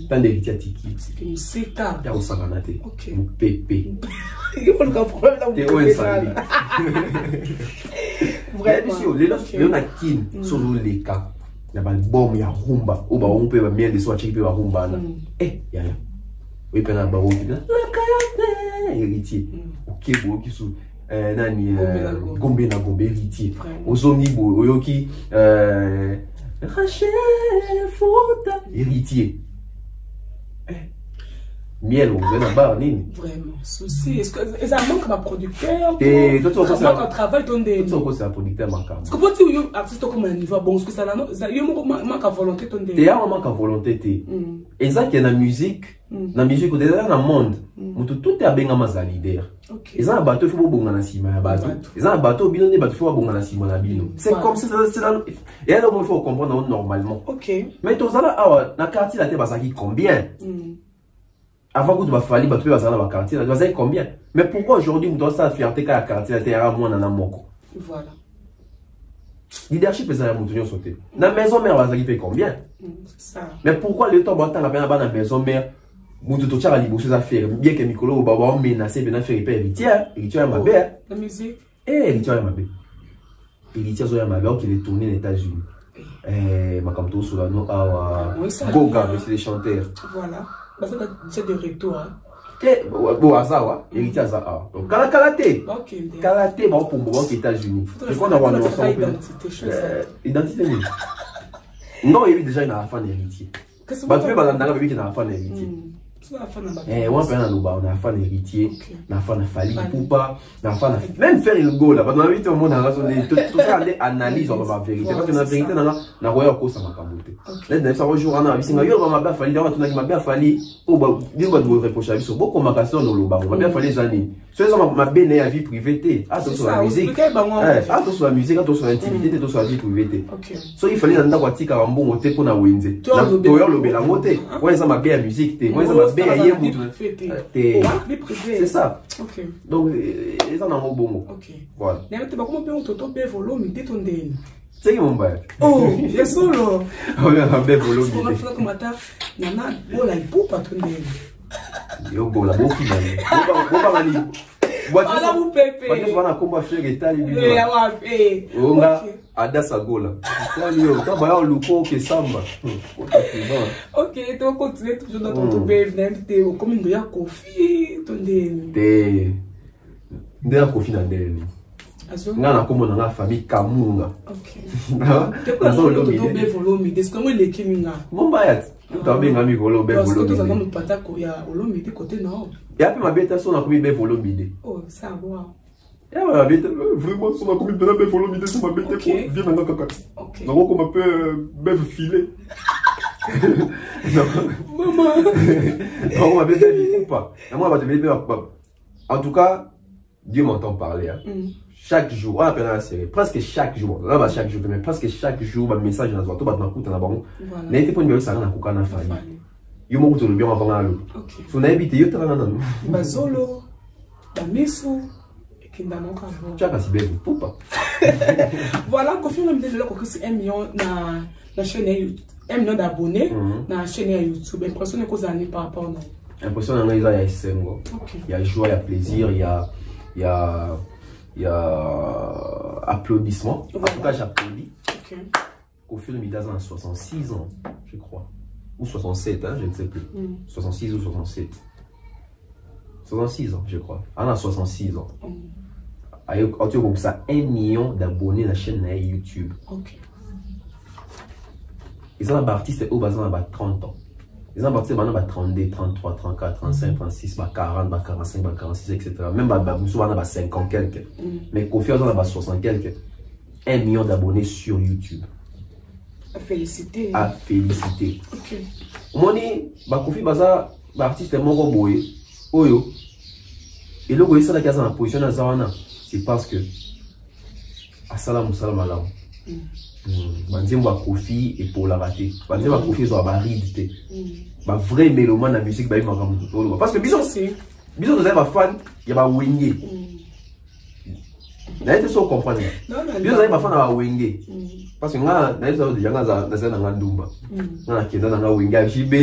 Speaker 1: Tant d'héritiers tiki.
Speaker 2: C'est ça.
Speaker 1: Il y a aussi un ganaté.
Speaker 2: Ok.
Speaker 1: Pépé.
Speaker 2: Il y a un problème là.
Speaker 1: T'es où un vraiment. Les gens qui sont les cas. Il y a un album, il y a rumba. Ou on peut bien des soins qui peuvent rumba. Eh, il y a rien. Oui, pendant le baron, héritier. Ok, bon, qui sont. Nani Gombe na Gombe héritier Ozonibo Oyoki Rachel Fouta héritier miel vous êtes en bas nini
Speaker 2: vraiment souci est-ce que ça manque ma producteur
Speaker 1: et toi
Speaker 2: ça manque un travail ton des
Speaker 1: toi c'est un producteur manquant
Speaker 2: parce que pour dire artiste comme un niveau bon ce que ça là yo manque à volonté ton des
Speaker 1: il y a un manque à volonté té et ça qui est dans musique déjà dans le monde tout est à benga mazalider et ça un bateau faut bonga na sima ya bateau et ça un bateau bino ne bateau faut bonga na sima na bino c'est comme ça c'est là et alors il faut comprendre normalement mais tout ça là na quartier là t'es basaki combien avant que tu vas falloir bateau basaki na quartier là basaki combien mais pourquoi aujourd'hui on doit ça fierté qu'à quartier là t'es à moi na moko
Speaker 2: voilà
Speaker 1: leadership ça montonio sauter na maison mère basaki fait combien
Speaker 2: c'est ça
Speaker 1: mais pourquoi le temps bata la bien na maison mère Moutou to tchara libo choses à faire bien que Mikolo ou baba menacé bien faire héritier à ma belle
Speaker 2: la musique
Speaker 1: héritier à ma belle héritier à ma belle qui est tourné aux États-Unis Makamto Solano awa Goga monsieur les chanteurs
Speaker 2: voilà parce que c'est de retour
Speaker 1: bon azawa héritier azawa donc karaté karaté bon pour moi aux États-Unis je crois d'avoir une identité non il y a déjà une fan héritier bah tu fais pas dans la vie qui n'a pas d'héritier on peut on a fan héritier on a fan Fali Poupa on a fan même faire le go là dans la vie tout le monde a raison tout ça analyse on va vérité parce que la vérité na roya ko ça m'a camoté là ça va jour on a vu singa yo va m'a Fali on a tout na m'a Fali oh bah dis moi de reprocher sur beaucoup ma question dans le bas on m'a Fali zani c'est ça ma bene à vie privée attention à la musique attention à la musique attention à l'intimité attention à la vie privée so il fallait dans quoi tika mbongo te pour na wenze na toyo lo bela moté ouais ça m'a bien musique te ouais ça m'a c'est ça. Donc, ils en ont bon. Voilà. C'est qui mon bail?
Speaker 2: Oh, c'est solo.
Speaker 1: On a un bel volume. Yo, bon, la bouffe,
Speaker 2: voilà vous pépé.
Speaker 1: Parce que combat faire état Adasa Gola. Que samba.
Speaker 2: Ok, tu vas continuer toujours dans ton BF, au commune de Yakofi, ton
Speaker 1: dé. De Yakofi dans des. Ngana comme dans la famille Kamunga.
Speaker 2: Ok. Tu peux aller dans ton volume, est-ce qu'on est Kiminga?
Speaker 1: Mon bayat. Tu as bien ami volume, volume.
Speaker 2: Parce que tu as même pas ta koya, volume de côté non.
Speaker 1: Et après ma bête son a commis bien volume idée.
Speaker 2: Oh, ça va.
Speaker 1: Et ma bête
Speaker 3: vraiment son a commis bien volume idée sur ma bête pour bien dans kaka.
Speaker 2: OK.
Speaker 3: Donc on m'appelle bête filet.
Speaker 2: Maman.
Speaker 1: On ma bête ou pas. Moi va te bébé en tout cas, Dieu m'entend parler. Chaque jour, on appelle la série, presque chaque jour, là bas chaque jour, mais presque chaque jour, un message dans tout, bah tu m'écoutes dans la banque. N'était pas une ça na kuka na famille. Yo mo kuto le bien avant là. OK. Faut n'habiter yo tala na.
Speaker 2: Bazolo, Bamesu, kinda monka.
Speaker 1: Tu as pas si belle poupa.
Speaker 2: Voilà, confirme me déjà que c'est 1 million na chaîne YouTube, 1 million d'abonnés na chaîne YouTube. Impressionné que ça n'est pas rapport non.
Speaker 1: Impressionné il y a sengo. Il y a joie, il y a plaisir, il y a applaudissements. En tout cas, j'applaudis. Au fur et à mesure, 66 ans, je crois. Ou 67, hein, je ne sais plus. 66 ou 67. 66 ans, je crois. On a 66 ans. Tu as comme ça 1 million d'abonnés à la chaîne YouTube. Et ça, l'artiste est au bas, on a 30 ans. ils ont parti maintenant 32, 33, 34, 35, 36, 40, 45, 46, etc. Même souvent 50 quelques. Mais Kofi on a 60 quelques. 1 million d'abonnés sur YouTube.
Speaker 2: À féliciter.
Speaker 1: À féliciter.
Speaker 2: Ok.
Speaker 1: Moni, Kofi Baza, artiste mon boy. Oyo. Et le goy ça la case en position dans Zawana, c'est parce que assalamu salam alam. Banzembo ba Kofi et pour la rater. Banzembo ba Kofi zo ba ridité. Ba vrai mélomane la musique ba y maka mutu. Parce que biso nous avons fan, il y a ba wenge. Na été so comprendre. Biso nous avons fan na wenge. Parce que nga na été déjà nga za na ndumba. Na kenda na wenge JB,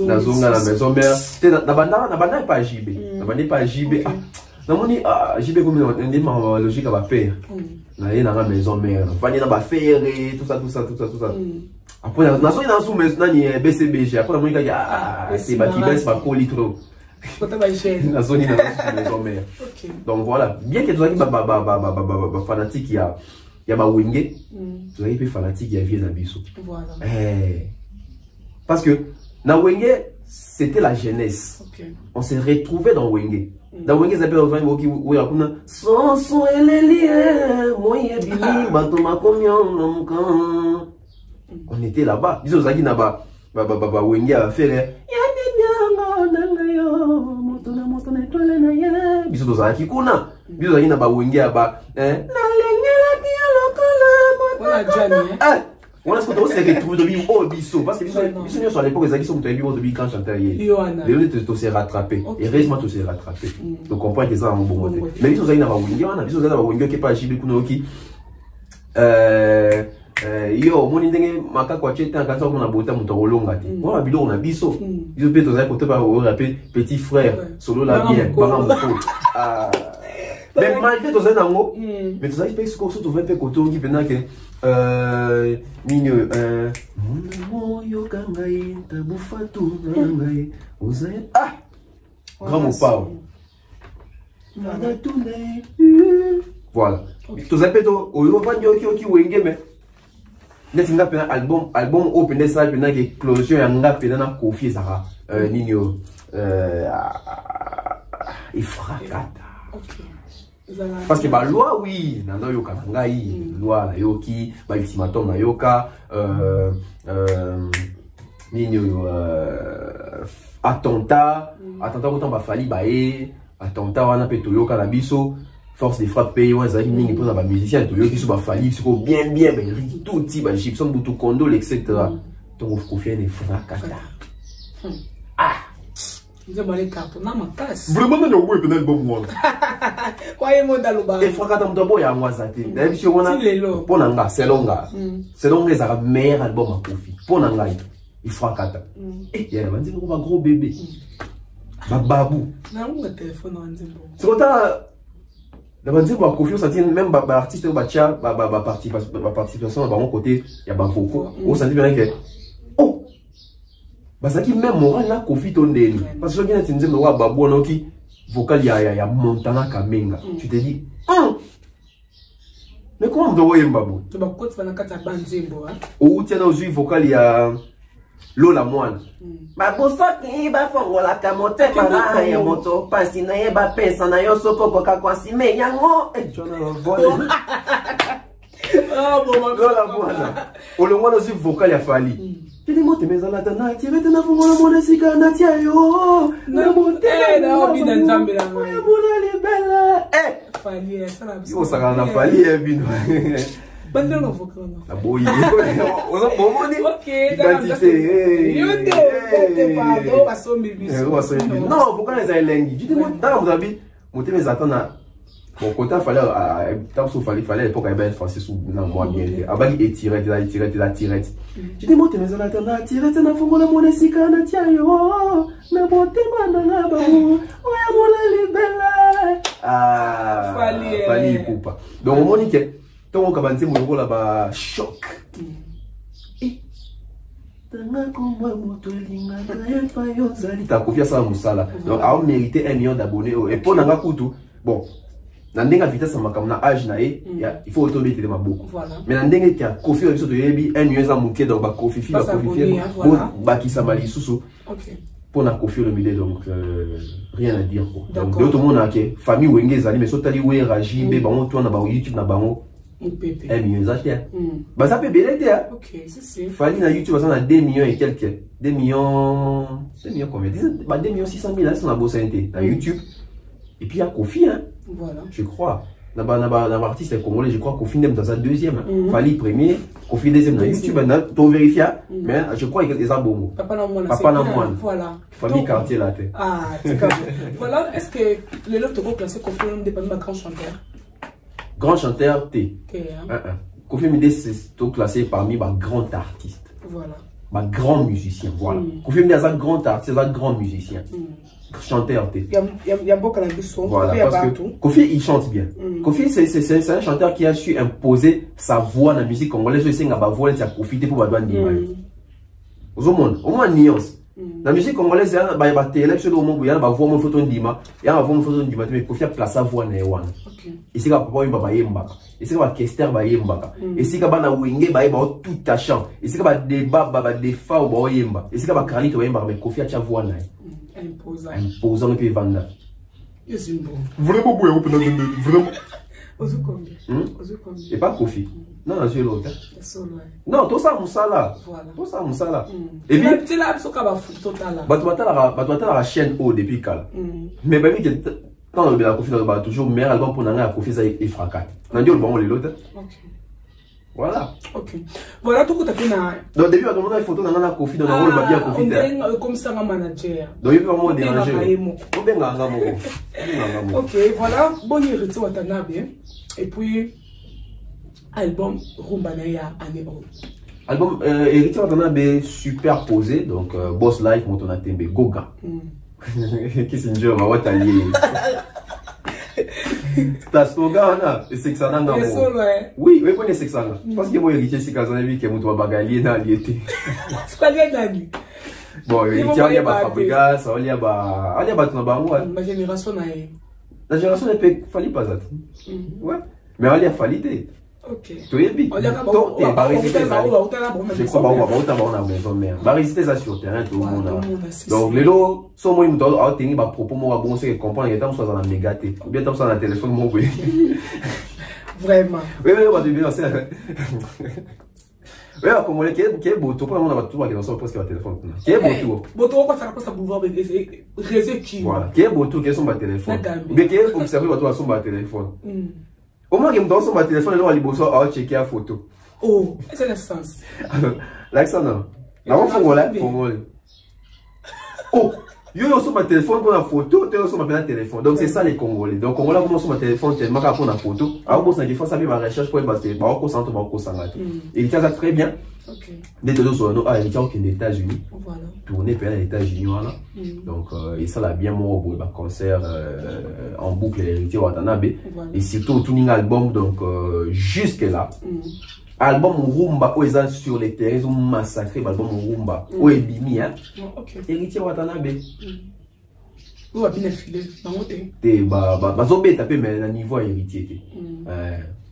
Speaker 1: na zonga na maison mère. Na banda pas JB. Na banda pas JB. Namoni JB comme on dit ma logique va faire. Na yé na maison mère. Fani na ba faire tout ça. Après na so ina sous maison na ni BCBG. Après namoni ka c'est ba qui baisse ba colis trop. Na zone na maison mère. Donc voilà, bien que tu sois fanatique il y a ba wenge. Tu sois peu fanatique il y a vieux na biso. Voilà. Parce que na wenge c'était la jeunesse. On s'est retrouvé dans wenge. Dans wenge ça peut revenir où il y a kuna son eleli moye bili bato makomyo nkan. On était là-bas. Biso zaki na ba wenge a faire biso tozalaki kuna biso tozalaki na bawenge ya ba on a ce qu'on s'est retrouvé de oh biso parce que biso à l'époque ils sont montés de bi quand chanteur Léon te s'est rattrapé et récemment tu s'est rattrapé donc on comprend que ça en bon côté mais biso tozalaki na bawenge wana biso tozalaki na bawenge qui pas jibe kuna oki yo moni ndenge maka kwa chete kanza ko na bota muto kolonga te bona bilo na biso biso pe tozali côté ba o rappeler petit frère solo la bien banga moto mais malgré tozali nango mais tozali pe ce ko so to veut pe côté ngi pena ke minyo moyo kangai tabufatu ngai uzai grand mot pao voilà tozali pe to o yo vanyo ki wenge mais n'est nga pena album open ça pena que explosion ya nga pena na Kofi Zara ninyo ifrakata parce que ba loi oui nando yoka ngai loi na yoki ba ultimatum na yoka ninyo attentat autant ba fali ba attentat wana pe toyoka na biso force de frappe pays ouais ça qui mingi pour la musicien tout qui sont fali c'est bien mais tout type bah Gibson Boutou Kondo etc donc Kofi est fracata
Speaker 2: Nze male carton na makasi
Speaker 3: vraiment na yo pe na bon moi
Speaker 2: kwaye monda loba
Speaker 1: et fracata mdobo ya mwazate na biso wana pona nga selonga za meilleur album à Kofi pona nga il fracata et il y a un gros bébé babou
Speaker 2: na un téléphone en nzimbo
Speaker 1: c'est autant d'abord dire quoi Kofi ça tient même artiste batia participation à mon côté il y a ba foko on sent bien que oh ça qui même moral là Kofi tondeni parce que bien tu me wa babu onoki vocal ya Montana Kamenga tu te dis mais comment on doit y babu
Speaker 2: tu vas côté na kata banzembo
Speaker 1: ou tiens aux vocal ya Lola Moine. Ba bosoki ba fongola kamote para ya moto pasi na ye ba pesa na yo soko koka kwasi me yango jona voile. Bon Lola Moine. Olongo aussi vocal ya Fali. Tini mote mezala tana tire tena fongola mona sika na tia yo. Na mote
Speaker 2: na obi na nzambe la moi.
Speaker 1: Mona libela.
Speaker 2: Fali ça la
Speaker 1: biso saka na Fali e bino.
Speaker 2: Bandelo no vocal no.
Speaker 1: La boy. Ozo momoni.
Speaker 2: OK,
Speaker 1: identité.
Speaker 2: Yonde, te pardon, passo mi biso.
Speaker 1: Non, vocal les elengi. Tu dis moi dans vous avez monter mes attentes bon quand il fallait à l'époque il y avait français sous non moi bien abali étirer la tirette. Tu dis moi mes attentes tirette na fongola mona sika na tia yo na bote mana ba oya mona libela Fali coupa. Donc Monique ton kabanzi mo la ba choc. T'as confiance à Moussala. Donc, a mérité 1 million d'abonnés. Et pour Nanga Koutou, bon, Nandenge vitesse à ma âge naé, il faut autobéter de ma boucle.
Speaker 2: Voilà.
Speaker 1: Mais nandenge qui a Kofi au biso de yebi, un mieux à mouquet donc ba Kofi fi, ba Kofi fi, ba qui s'amali sous.
Speaker 2: Ok.
Speaker 1: Pour la Kofi le milieu donc rien à dire quoi. Donc d'autres monde a que famille Wenge zali mais sotali we raji be bango toi na ba YouTube na bango. Un million d'acheter. Bah ça peut bien aider.
Speaker 2: Ok, c'est.
Speaker 1: Fali na YouTube ça na 2 millions et quelques. 2 millions combien? Bah 2 millions 600 000 là sur la bourse inté na YouTube. Et puis il y a Kofi hein.
Speaker 2: Voilà.
Speaker 1: Je crois. Dans l'artiste congolais, je crois Kofi Ndem dans sa deuxième. Fali premier, Kofi deuxième dans YouTube. Tu vérifies, mais je crois qu'il y a des abonnés.
Speaker 2: Papa n'a moins. Voilà.
Speaker 1: Famille quartier là.
Speaker 2: Ah, c'est comme voilà. Est-ce que les autres vont classer Kofi Ndem parmi les grands chanteurs?
Speaker 1: Grand chanteur, T. Kofi Ndem c'est classé parmi les grands artistes.
Speaker 2: Voilà.
Speaker 1: Les grands musiciens. Voilà. Kofi Ndem c'est un grand artiste, c'est un grand musicien. Chanteur.
Speaker 2: Il y a beaucoup de son.
Speaker 1: Voilà, parce que Kofi il chante bien. Kofi c'est un chanteur qui a su imposer sa voix dans la musique congolaise. Je sais qu'il a voix, il a profité pour avoir une au moins nuance. Dans la musique congolaise, il y a des télé, il y a des voix, il photo d'Ima, il y a des photo d'Ima, mais Kofi a placé sa voix dans la et c'est papa il va yembaka. Et c'est que Kester va yembaka. Et c'est que na wenge ba tout tachant. Et c'est que débat ba défa ou ba yemba. Et c'est que Karli to yemba mais Kofi a voix na. Imposant et puis vanda.
Speaker 3: Vraiment beau, vraiment.
Speaker 1: Et pas Kofi. Non, c'est l'autre. Non, tout ça Moussala. Tout ça Moussala. Et puis
Speaker 2: tu là so ka ba photo là.
Speaker 1: Bah la chaîne haut depuis Cal. Mais bah oui quand on a Kofi là toujours meilleur album pour nanga Kofi ça et fracas. Nandi le bon les l'autre. Voilà.
Speaker 2: Ok. Voilà tout que tu as
Speaker 1: donc début à demander une photo dans la Kofi dans le rôle bien Kofi.
Speaker 2: Comme ça un manager.
Speaker 1: Donc il peut vraiment déranger.
Speaker 2: Ok, voilà, bon héritier Watanabe et puis album Rumbanaya année 1.
Speaker 1: Album héritier Watanabe superposé donc Boss Life Motona Tembe Goga. Qui c'est njoo wa watali. Ta slogan là, c'est que ça n'a pas. Oui, oui, connais c'est que ça là. Parce que moi héritier c'est quand on a vu que mutu bagali na liété.
Speaker 2: C'est pas bien nani.
Speaker 1: Bon, héritier il y a ba Fabrigas, il y a ba tuna bango.
Speaker 2: Ma génération na
Speaker 1: la génération n'est pas fallait pas ça. Ouais. Mais il y a fallait.
Speaker 2: Ok.
Speaker 1: Tu es bien. Donc, tu es pas résisté. Je crois pas on a maison mère. Ba résister ça sur terrain tout le monde. Donc les lots sont moi ils doivent tenir ba propos moi bon c'est comprendre que tant soit dans la mégaté. Ou bien tant soit dans le téléphone moi oui.
Speaker 2: Vraiment.
Speaker 1: Oui, on va devenir c'est. Oui, comme on est qui est beau tout on a tout qui dans son presque le téléphone. Qui est beau tout.
Speaker 2: Beau tout quoi ça quoi ça pouvoir réseau qui.
Speaker 1: Voilà, qui est beau tout qui est son téléphone. Mais qui est observer votre son téléphone. Au moins, il me donne son téléphone et là, il va checker la photo.
Speaker 2: Oh, c'est le sens.
Speaker 1: L'accent, non. Là, on fait oh, yo, sur ma téléphone pour la photo, tu as sur ma téléphone. Donc, c'est ça les Congolais. Donc, Congolais, comment sur ma téléphone, tu as marqué pour la photo. Alors, on a des fois, ça fait ma recherche pour passer. Bah, on concentre, et il tient ça très bien. Ok. Dès que nous sommes il tient aux États-Unis. Voilà. Tourné par les États-Unis, voilà. Donc, et ça l'a bien moi pour un concert en boucle héritier Watanabe. Et surtout, tout un album, donc, jusque là. Album Rumba, où ils ont sur les terrains, ils ont massacré l'album Rumba. Où est Bimi, hein? Héritier Watanabe.
Speaker 2: Où va bien filer?
Speaker 1: T'es, bah, zombie tapé, mais à niveau héritier.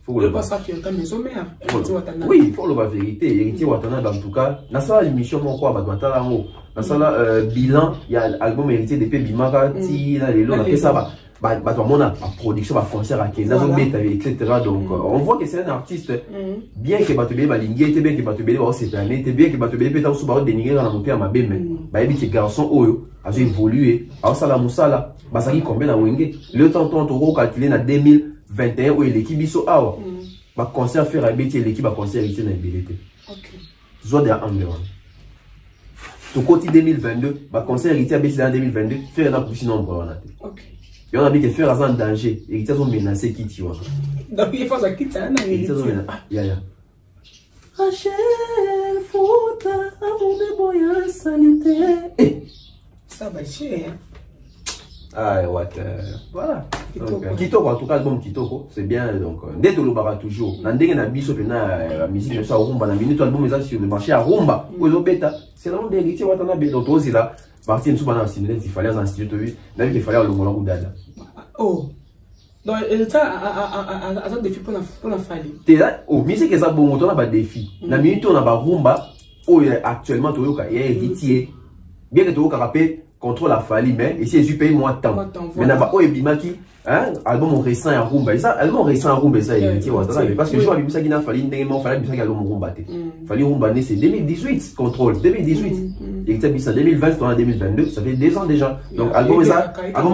Speaker 2: Faut le passer à quelqu'un maison mère.
Speaker 1: Oui, il faut la vérité. Héritier Watanabe, en tout cas, dans ça, l'émission, mon quoi, dans ça, bilan, il y a l'album héritier de Bimaka, ti, là, les lots, ça va. On a production, concert à Kenya, etc. Donc, on voit que c'est un artiste, bien que Batubé Balingé, bien que Batubé cette année, bien que Batubé peut être sous dénigrer dans la montée à ma belle, mais il y a des garçons Oyo, a évolué, à Sala Moussala, Basaki combien à Wenge, le temps on calculé en 2021 où l'équipe Bisso Awa, ma concert faire habiter l'équipe à concert ici dans la BDT. Soit des environ. Tout côté 2022, ma concert ici à BDT en 2022, faire un plus nombre. Il y en a qui faire un danger et qui sont menacés qui tu vois.
Speaker 2: Donc il faut ça quitter un ami.
Speaker 1: Ya. Rachel Fouta, amour de boya sanité.
Speaker 2: Ça va cher.
Speaker 1: Ah ouais, voilà. Kitoko en tout cas album Kitoko, c'est bien donc dès que le bara toujours. Nandenge na biso pena la musique ça rumba na minute album ça sur le marché à rumba. Ozo beta, c'est là où héritier Watanabe donc aussi là. Martin Soubana il fallait un institut, il fallait le Mola Oudada.
Speaker 2: Oh, Donc, ça a un défi pour la famille.
Speaker 1: Oh, mais c'est que ça, bon, on a pas de défi. La minute, on a pas rumba. Oh, actuellement, tu as héritier. Bien que tu aies capé contre la famille, mais ici, je paye moins de temps. Mais n'a pas, oh, et Bimaki, hein, album récent à rumba. Ça, album récent à rumba, ça, héritier, parce que je vois, Bimaki n'a fallu, il fallait Bimaki album rumba. Fallait rumba, c'est 2018, contrôle, 2018. Et que 2020, en 2022, ça fait 2 ans déjà. Donc, album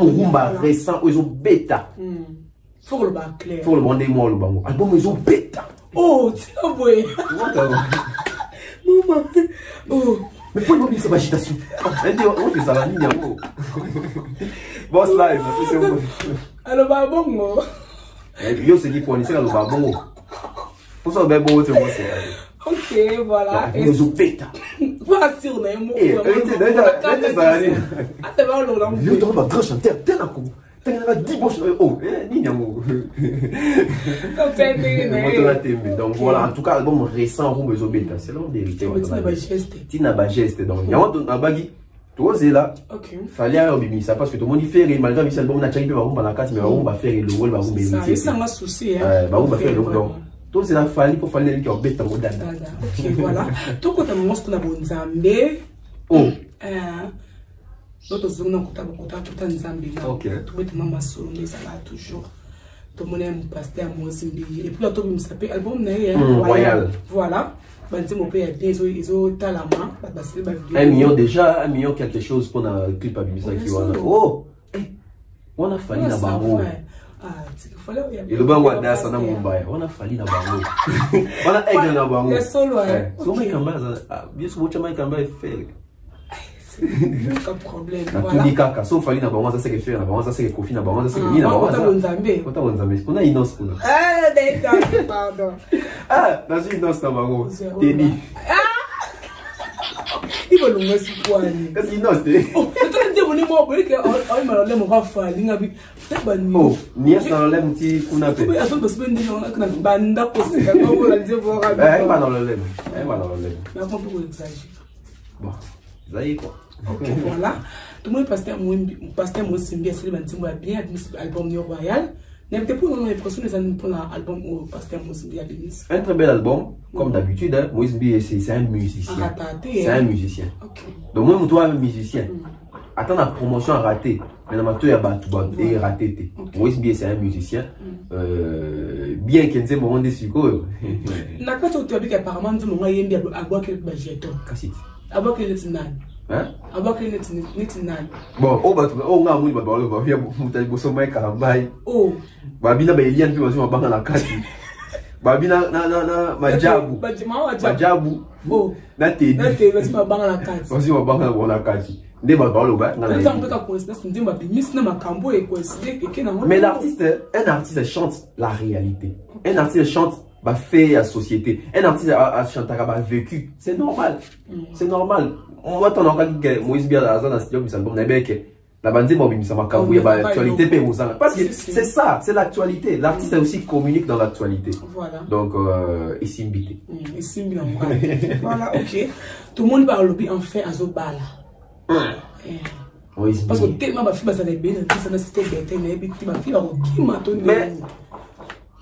Speaker 1: rumba récent, ils ont bêta.
Speaker 2: Faut le bas clair.
Speaker 1: Faut le monde moi le bango. Album ils ont bêta.
Speaker 2: Oh, tu l'as vu. Maman. Oh.
Speaker 1: Mais pourquoi il faut agitation? On fait ça la ligne. Boss live, c'est bon.
Speaker 2: Alors bah bon.
Speaker 1: Yo c'est dit pour c'est le bah bon. Pour ça ben bon c'est bon c'est.
Speaker 2: OK, voilà.
Speaker 1: Ils ont bêta.
Speaker 2: Pas sûr les mots.
Speaker 1: Eh, c'est ça.
Speaker 2: Ah, c'est pas le langue.
Speaker 1: Yo tu vas grand chanteur tellement. Oh, donc voilà, en tout cas, album récent, c'est l'homme d'héritier. Tina Bageste, donc il y a un bagui. Toi, c'est là. Fallait avoir ça parce que tout le monde fait, malgré que l'album n'a pas été dans la carte, mais on va faire le rôle,
Speaker 2: ça m'a souci.
Speaker 1: On va faire le rôle. Tout c'est la fallait pour faire les qui ont bête en mode.
Speaker 2: Ok, voilà. Tout quand on montre qu'on a bon Zambé.
Speaker 1: Oh.
Speaker 2: Notre zone on compte beaucoup tout en Zambie là.
Speaker 1: OK.
Speaker 2: Tout maintenant ma sonne ça là toujours. Tout le monde aime pasteur moi Zambie et puis là tout me s'appelle album Royal. Voilà. Ben dis mon père ils ont talent bah c'est ba vidéo.
Speaker 1: 1 million déjà, 1 million quelque chose pour un clip à Bimisa qui voilà. Oh. On a fallu na bango.
Speaker 2: Ah, tu fallait
Speaker 1: et le bango na ça na Mumbai. On a fallu na bango. On a aigle na bango.
Speaker 2: Le solo
Speaker 1: so mai kamba bien sûr tu mai kamba fait.
Speaker 2: Aucun problème.
Speaker 1: Voilà. Tout dit caca, sauf Fali n'a pas ça c'est que faire, ça c'est que Kofi n'a pas ça c'est que ni n'a pas ça. Kota Bonzambe. On a une danse là.
Speaker 2: Ah, d'accord, pardon.
Speaker 1: Ah, dans une danse là-bas. Teddy.
Speaker 2: Il va nous mettre quoi ni.
Speaker 1: Qu'est-ce qu'il danse t'es?
Speaker 2: Oh, tu te dis on est mort parce que on m'a donné mon rafa, linga bi.
Speaker 1: Oh, ni est dans le lem ti kuna pe.
Speaker 2: Ah, parce que nous on a kana banda ko se ka ko la dire voir.
Speaker 1: Eh, pas dans le lem. Eh, pas dans le lem.
Speaker 2: Mais on peut exagérer.
Speaker 1: Bon. Ça y est quoi.
Speaker 2: Ok, voilà. Tout le monde pasteur Simbi a célébré bien album New Royal. N'importe pour nous l'impression les années pour l'album au pasteur Simbi a béni.
Speaker 1: Un très bel album, comme d'habitude. Moïse Simbi c'est un musicien. C'est un musicien. Donc moi toi un musicien. Attends la promotion ratée. Mais dans ma tour il y a battu et raté. Moïse Simbi c'est un musicien. Bien qu'il y ait un moment de sucre.
Speaker 2: N'a pas tout dit qu'apparemment tout le monde aime bien à boire quelque baguette.
Speaker 1: Cassit.
Speaker 2: À boire quelque nan.
Speaker 1: Hein?
Speaker 2: About que nan.
Speaker 1: Bon, on a moui babalo ba via mutai boso mai kalambai.
Speaker 2: Oh.
Speaker 1: Babina ba elian pi wazo mabanga na kati. Babina na majabu. Majabu.
Speaker 2: Oh.
Speaker 1: Na Teddy.
Speaker 2: Na Teddy wazo mabanga na kati.
Speaker 1: Wazo mabanga na kati. Nde babalo ba na.
Speaker 2: Ça on peut pas coïncidence, on dit ma bimis na makambo et coïncider et que na.
Speaker 1: Mais un artiste chante la réalité. Un artiste chante bah fait la société. Un artiste a chanté a vécu. C'est normal. C'est normal. Moi t'en as dit que Moïse bien à dans studio mais album n'ébeke. La bande bon ça m'a cavouillé bah actualité pe aux parce que c'est ça, c'est l'actualité. L'artiste aussi communique dans l'actualité. Voilà. Donc ici invité.
Speaker 2: Ici voilà, OK. Tout le monde parle en fait à Zobala.
Speaker 1: Moïse
Speaker 2: parce que tellement ma fille ça les bien ça n'a c'était bête mais ma fille qui m'a donné.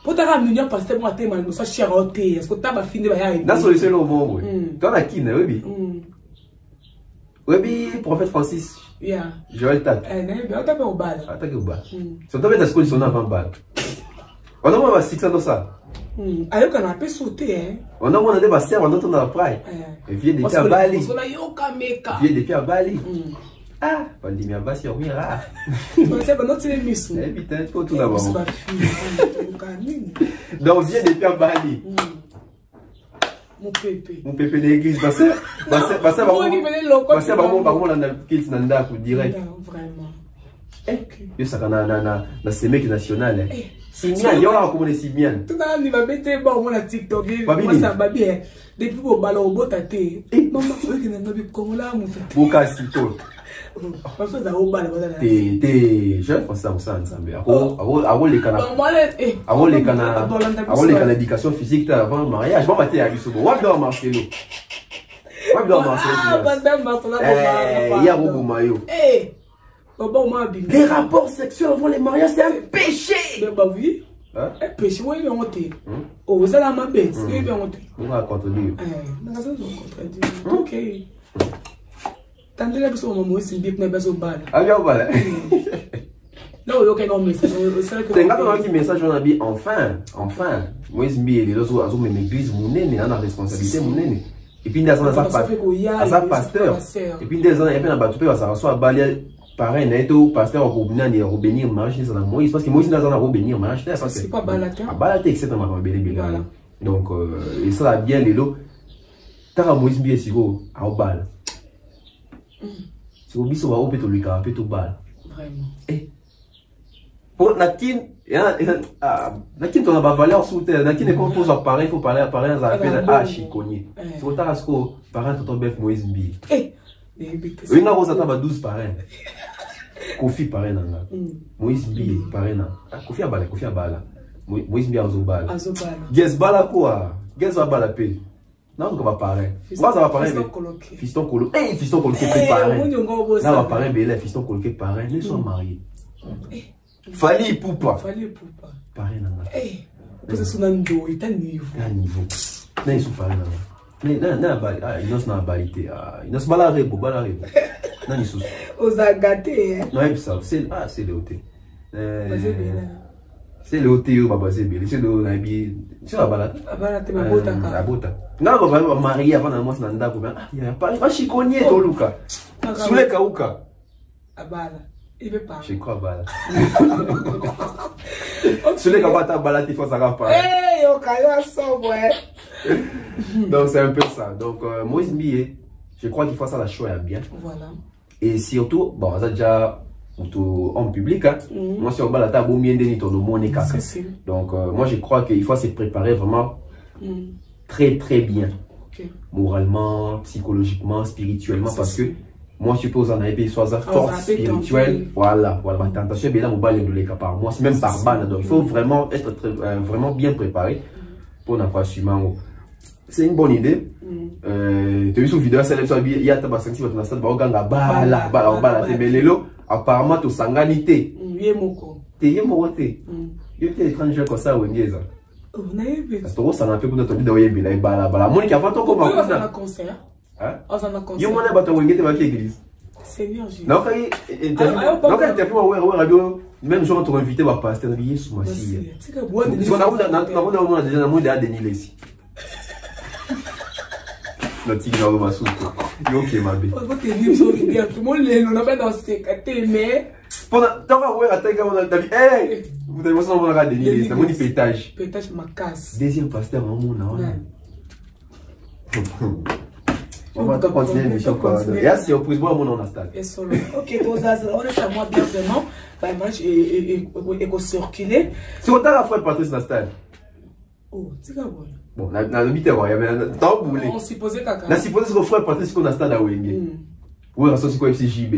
Speaker 2: Pour ta réunion parce que moi tellement nous ça chéroté est-ce que tu as fini ba
Speaker 1: la solution au monde toi la qui oui oui prophète Francis Joël Tat
Speaker 2: on t'a pas au bal
Speaker 1: attaque au bal c'est toi la solution avant bal on a moi 600 dans ça
Speaker 2: ayo kana peut sauter hein
Speaker 1: on a moi des basser on entend la praille et vient de faire Bali vient de faire Bali. Ah, Valdimir Bassi, oui, rare.
Speaker 2: C'est pas notre émission.
Speaker 1: Eh putain, faut tout d'abord. Donc, viens de faire Bali.
Speaker 2: Mon pépé.
Speaker 1: Mon pépé d'église. Bassi, par contre, on a kids nanda pour direct.
Speaker 2: Vraiment.
Speaker 1: Eh, ça na semé national. Simian, il y aura comme des Simian.
Speaker 2: Tout le monde va mettre bon mon TikTok. Moi ça va bien. Depuis au ballon au botate. Maman, faut que n'a pas comme là mon.
Speaker 1: Bokasito.
Speaker 2: Parce que ça au ballon voilà.
Speaker 1: Je fais ça ensemble. Avant les canards. Avant les canards. Avant les canards d'éducation physique avant le mariage. Bon matin à Yusubo. On doit marcher là. On doit marcher.
Speaker 2: Ah, madame Marcela.
Speaker 1: Il y a Bobo Mayo. Les rapports sexuels avant les mariages, c'est un péché.
Speaker 2: Bah oui.
Speaker 1: Hein?
Speaker 2: Un péché, oui, bien monté. Oh, vous allez à ma bête, oui, bien monté.
Speaker 1: On va contredire.
Speaker 2: Ok. Tant que la personne m'a dit que je suis bien.
Speaker 1: Ah, bien, voilà.
Speaker 2: Là, il y a aucun message.
Speaker 1: C'est un message, on a dit enfin. Moi, je suis les autres, ils ont une église, mon nez, on a la responsabilité, mon nez. Et puis, il y a un pasteur. Et puis, il y a un pasteur, ça reçoit à balayer. Pareil, Neto, pasteur, on va bénir mariage, c'est ça. Moïse, parce que Moïse, il a bénir mariage,
Speaker 2: c'est pas balater.
Speaker 1: À balater, etc. Donc, et ça, bien, les lots. T'as Moïse, bien, si vous, à bal. Si vous, biso, va au péto, lui, à péto, bal.
Speaker 2: Vraiment.
Speaker 1: Eh. Pour Nakin, Nakin, on a pas valeur sous terre. Nakin, est comme pour parler, il faut parler, on a appelé à chiconnier. Si vous avez un parent, ton bœuf, Moïse, bien. Eh. Oui, on a 12 parrains. Kofi parrain nanga. Moïse Mbi parrain na. Kofi abala. Moïse Mbi azobala. Yes bala quoi? Yes bala pe. Non, on va parrain. Moi ça va parrain. Fiston colo. Eh, fiston colo qui parrain. Là va parrain belé, fiston colo qui parrain, ne sont mariés. Fali poupa. Parrain nanga. Eh,
Speaker 2: parce que son ando est à niveau.
Speaker 1: À niveau. Na ils sont parrain nanga. Mais na balité. Il n'a pas la balare. Non, ils
Speaker 2: aux gâtés.
Speaker 1: Non, c'est le hôtel. C'est le hôtel, c'est le nabi. C'est la balade. La bota. Non, on va marier avant la moisse nanda. Il n'y a pas de chiconnier, ton Luca. Sous les kaouka.
Speaker 2: Abala. Il veut pas.
Speaker 1: Je crois bala. Sous les kaouka, balade, il faut savoir pas.
Speaker 2: Eh, on caille ça, ouais.
Speaker 1: Donc, c'est un peu ça. Donc, Moïse Mbié, je crois qu'il faut ça la choix bien.
Speaker 2: Voilà.
Speaker 1: Et surtout, bon, ça déjà en public, hein. Moi, si on va la table, donc, moi, je crois qu'il faut se préparer vraiment très, très bien. Moralement, psychologiquement, spirituellement, parce que moi, je suppose en avait soit sa force spirituelle. Voilà. Ma tentation, bien là, mon bal est de l'écart par moi, c'est même par balle. Donc, il faut vraiment être vraiment bien préparé pour n'avoir pas. C'est une bonne idée. Tu as vu sur vidéo, il y a ta sanction dans stade bala mais lelo apparemment to sanganité. T'es moté. Il était étranger comme ça ou ngeza.
Speaker 2: On a eu
Speaker 1: parce que ça n'a pas pour notre vidéo yebila bala. Moi qui avant to comme
Speaker 2: on a un concert. Hein? On a un concert.
Speaker 1: Yo mona bato wengete ba l'église.
Speaker 2: Seigneur Jésus.
Speaker 1: Non radio même jour on t'a invité ba pasteur billet sous moi si. Tu on a déjà monde à Denis ici. Notre tigre va souffler. Ok, ma belle.
Speaker 2: On va te dire sur vidéo. Tout le monde les on a pas dans ces catés mais
Speaker 1: pendant tant qu'on va attaquer on a dit hey, vous avez besoin de regarder Denis, c'est mon pétage.
Speaker 2: Pétage ma casse.
Speaker 1: Deuxième pasteur mon nom là. On va continuer l'émission quoi. Et là c'est surprise moi mon nom stade.
Speaker 2: Et solo. OK, on est à moi bien vraiment. Vraiment et circuler.
Speaker 1: Si on t'a la fois Patrice dans stade.
Speaker 2: Oh, c'est quoi bon.
Speaker 1: Bon, dans le bité, il y avait un temps boulé.
Speaker 2: On supposait caca.
Speaker 1: On supposait que frère Patrice qu'on a stade à Wenge. Oui, c'est quoi FCJB.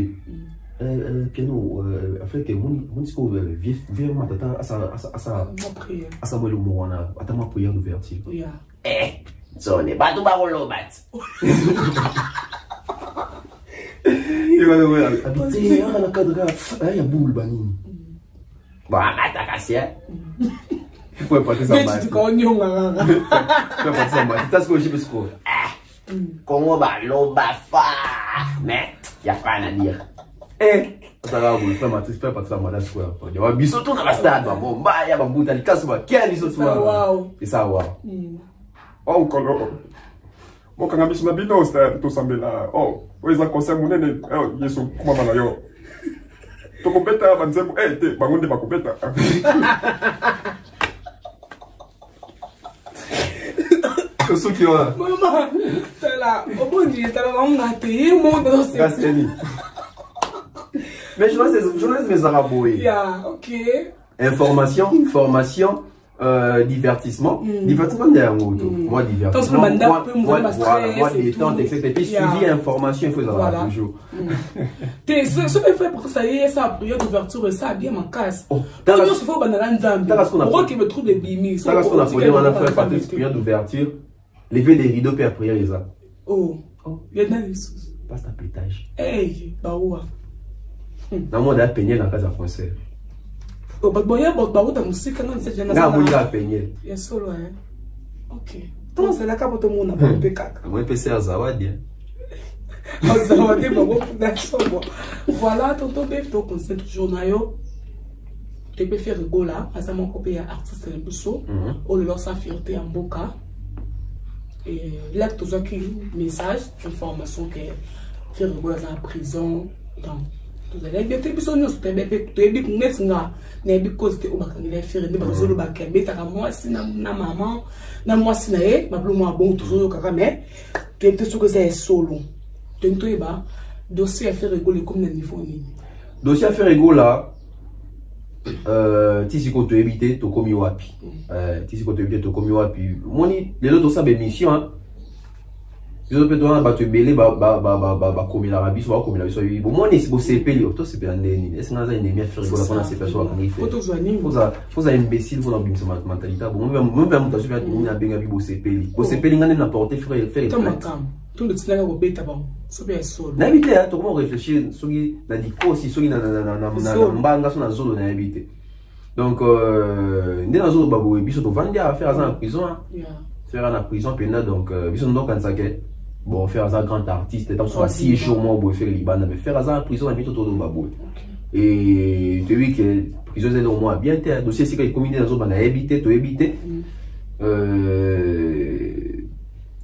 Speaker 1: Piano, après que mon discours vient m'attendre à sa moelle mourana, à ta prière d'ouverture.
Speaker 2: Oui.
Speaker 1: Eh, ça n'est pas tout barolo bat. Il va nous habiter à la cadre. Il y a boule bani. Bah, attaque à ça. Il faut pas ça.
Speaker 2: Mais tu connais on là.
Speaker 1: Il faut pas ça. Tu as ce que j'ai besoin. Comment va l'oba fa? Mais il y a pas à dire. Eh, ça va vous faire matrice faire pas ça madame quoi. Il va bisoto dans la stade bon bah il y a bambuta likaso ba quel bisoto.
Speaker 2: Wow.
Speaker 1: Et ça wow.
Speaker 3: Oh kolo. Mo kanga biso na bino stade to sambela. Oh, weza concert munene yeso kuma mala yo. To kopeta banzembo te bangonde bakopeta.
Speaker 1: Ceux qui ont là.
Speaker 2: Maman, t'es là. Au bout du temps, on a payé mon dossier.
Speaker 1: Mais je laisse mes arabes.
Speaker 2: Yeah, ok.
Speaker 1: Information, formation, divertissement. Divertissement derrière moi. Moi, divertissement. Moi, détente, etc. Et puis, suivi, information, il faut en avoir toujours.
Speaker 2: Ce que fait pour que ça y est, ça a prière d'ouverture, ça a bien ma casse. Quand on se fait au banana Nzambi, pourquoi qu'il me trouve des bimis?
Speaker 1: Ça, ce qu'on a prié, on a fait prière d'ouverture. Lever les rideaux, puis prier les âmes.
Speaker 2: Oh, il y a des choses.
Speaker 1: Passe ta pétage.
Speaker 2: Hey, bah ouais.
Speaker 1: na moi da peigner dans casa concert
Speaker 2: oh bah boya bah ta musique non c'est déjà
Speaker 1: na moi da peigner
Speaker 2: ya solo hein OK donc c'est la carte tout le monde a pas kaka
Speaker 1: moi PC Zawadi
Speaker 2: Zawadi bon d'accord voilà tonton Bef to concert toujours na yo tu peux faire rigoler à ça mon copie artiste le busso ou leur sa fierté en boca et là tout qui message information que faire rigoler dans la prison donc vous allez bien te biso nous te bébé te bi kunetsinga na bi cause te obakangile faire ne bazolo bakembe ta moi si na maman na moi si na e mablo moi bon toujours kaka mais tu es sûr que c'est solo tento eba dossier à faire rigoler comme na niveau nini
Speaker 1: dossier à faire rigoler tisiko to éviter to komi wapi tisiko to éviter to komi wapi moni les autres ça émission ils ont peut-être ba te belé ba komi la rabi soit komi la biso bon moni c'est CP li to CP andeni est-ce que ça ennemi à faire rigoler pendant ces personnes quand il fait faut ça imbécile faut dans sa mentalité bon même muta super ni na benga bi bo CP li ngane na porter faire
Speaker 2: tout le temps au bêta bon super solo
Speaker 1: na éviter to comment réfléchir soki na diko si soki na mbanga so na zolo na éviter donc ndena zolo babo biso to vandia faire ça en prison faire en prison pena donc biso ndo kan ça que bon faire ça grand artiste tant soit 6 jours moi bo faire liban mais faire ça en prison na bito to babo et tu vois que prison c'est au moins bien terre dossier c'est que communauté na zolo na éviter to éviter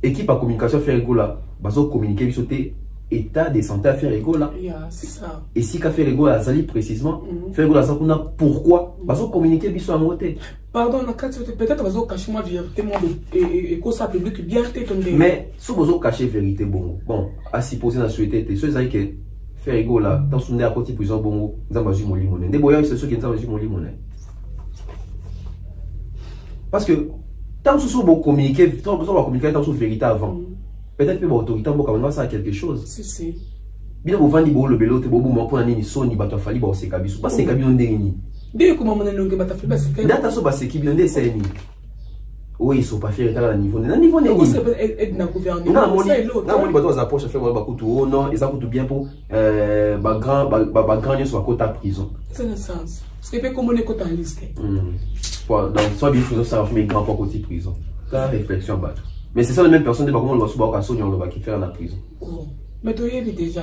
Speaker 1: équipe à communication faire rigola bazo communiquer biso te état de santé à faire rigola
Speaker 2: c'est ça
Speaker 1: et si ka faire rigola azali précisément faire rigola ça kuna pourquoi bazo communiquer biso en moté
Speaker 2: pardon na carte peut-être bazo cacher moi vérité moi et que ça public bien te tomber
Speaker 1: mais si bazo cacher vérité bon à supposer na souhaiter te ceux que faire rigola dans son à côté prison bon nzamba ju molimo ne boya c'est ceux qui nzamba ju molimo ne parce que tant que vous communiquez, tant que vous communiquez tant que vérité avant. Peut-être que l'autorité va faire quelque chose.
Speaker 2: Si.
Speaker 1: Bien vous vendez le bélo, te bobo pour nani soni bato fali ba se kabisu. Pas se kabion ndeni.
Speaker 2: Bien comment mon longue bato fali ba se kabisu.
Speaker 1: Data so ba se ki bionde c'est ni. Oui, ils sont pas fiers à niveau. Na niveau neni.
Speaker 2: C'est être na gouvernement.
Speaker 1: Na moni bato za approche faire ba kutu oh non, ils a kutu bien pour ba grand soit côté prison.
Speaker 2: C'est le sens. Ce qui fait comme on est côté en liste.
Speaker 1: Donc, soit bien faisant ça, mais grand pas côté prison. La réflexion battre. Mais c'est ça la même personne de comment on va soubar à Sonia, on va qui faire la prison.
Speaker 2: Mais tu y es déjà.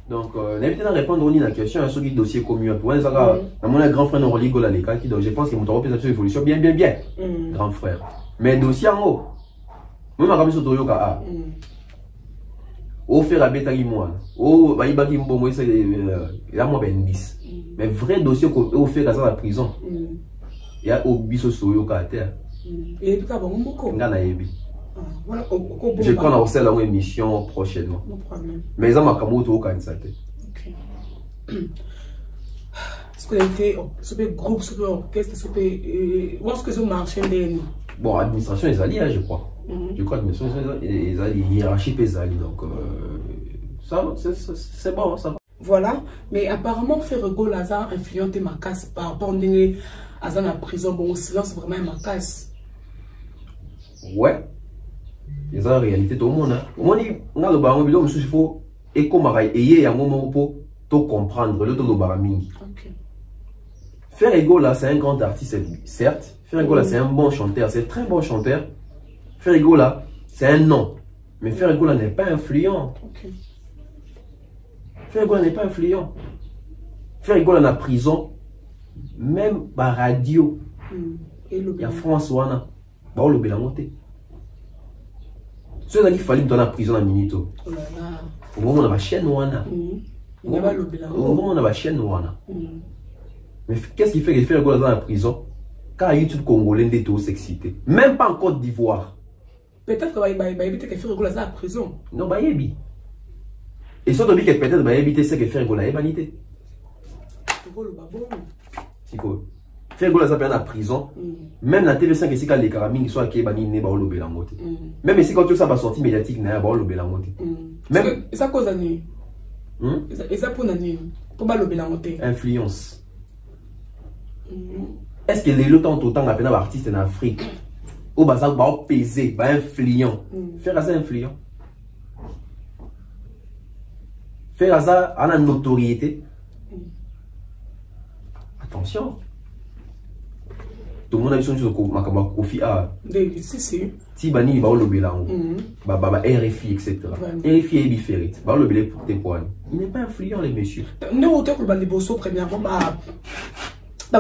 Speaker 1: Donc, n'hésitez pas à répondre à la question sur le dossier commun. Pour un grand frère non relié à l'école qui donc je pense qu'il m'a représenté sur l'évolution bien. Grand frère. Mais dossier en haut. Même à sur Toyoka. Au faire la bête à moi. Au baïba qui m'bon moi c'est là moi ben 10. Mais vrai dossier au fait dans la prison. Il y a au biso Toyoka à terre.
Speaker 2: Et puis bon beaucoup.
Speaker 1: Ngana yebi.
Speaker 2: Voilà,
Speaker 1: je crois qu'on va faire émission prochainement.
Speaker 2: Non problème.
Speaker 1: Mais ça m'a comme au cas ça.
Speaker 2: OK. Est-ce que été super groupe, super orchestre, super où est-ce que ça marche
Speaker 1: bon, administration est alliée, je crois. Je crois que l'administration est alliée, hiérarchie est alliée, donc ça c'est bon, ça va.
Speaker 2: Voilà, mais apparemment faire rigolo Lazare influencer ma casse par rapport à la prison, bon silence vraiment ma casse.
Speaker 1: Ouais. C'est la réalité tout le monde. Moi on a le baron il faut et comme et un moment pour tout comprendre le tout barami.
Speaker 2: OK.
Speaker 1: Faire rigolo là c'est un grand artiste certes, faire rigolo là c'est un bon chanteur, c'est un très bon chanteur. Faire rigolo là c'est un nom, mais faire rigolo n'est pas influent.
Speaker 2: OK.
Speaker 1: Faire rigolo n'est pas influent. Faire rigolo dans la prison même par radio. Il y a François Wana. Bah on le bélamoté. Ceux qui fallait dans la prison à Minito.
Speaker 2: Oh là là.
Speaker 1: Au moment on a la chaîne Wana.
Speaker 2: Au
Speaker 1: moment on a la chaîne Wana. Mais qu'est-ce qui fait qu'il fait rigolo dans la prison? Car YouTube congolais n'est tout s'exciter. Même pas en Côte d'Ivoire.
Speaker 2: Peut-être qu'il éviter qu'il fait rigolo dans la prison.
Speaker 1: Non, bah yébi. Et surtout que peut-être bah éviter ce qu'il fait rigolo dans la vanité. C'est quoi? Faire rigolo dans la prison. Même la TV5 ici quand les caramines sont à Kébani ne ba lobé la moté. Même ici quand tout ça va sortir médiatique na ba lobé la moté.
Speaker 2: Même ça cause année. Et ça pour année. Pour ba lobé la moté.
Speaker 1: Influence. Est-ce que les lotants autant à peine artiste en Afrique au bazar ba peser ba influent. Faire ça influent. Faire ça à la notoriété. Attention. Tout le monde a vu son chose au Kofi A. Si bani va au lobelango, RFI etc. RFI est différent. Va au lobelé pour tes points. Il n'est pas influent les messieurs.
Speaker 2: Nous autant que les bossos premièrement bah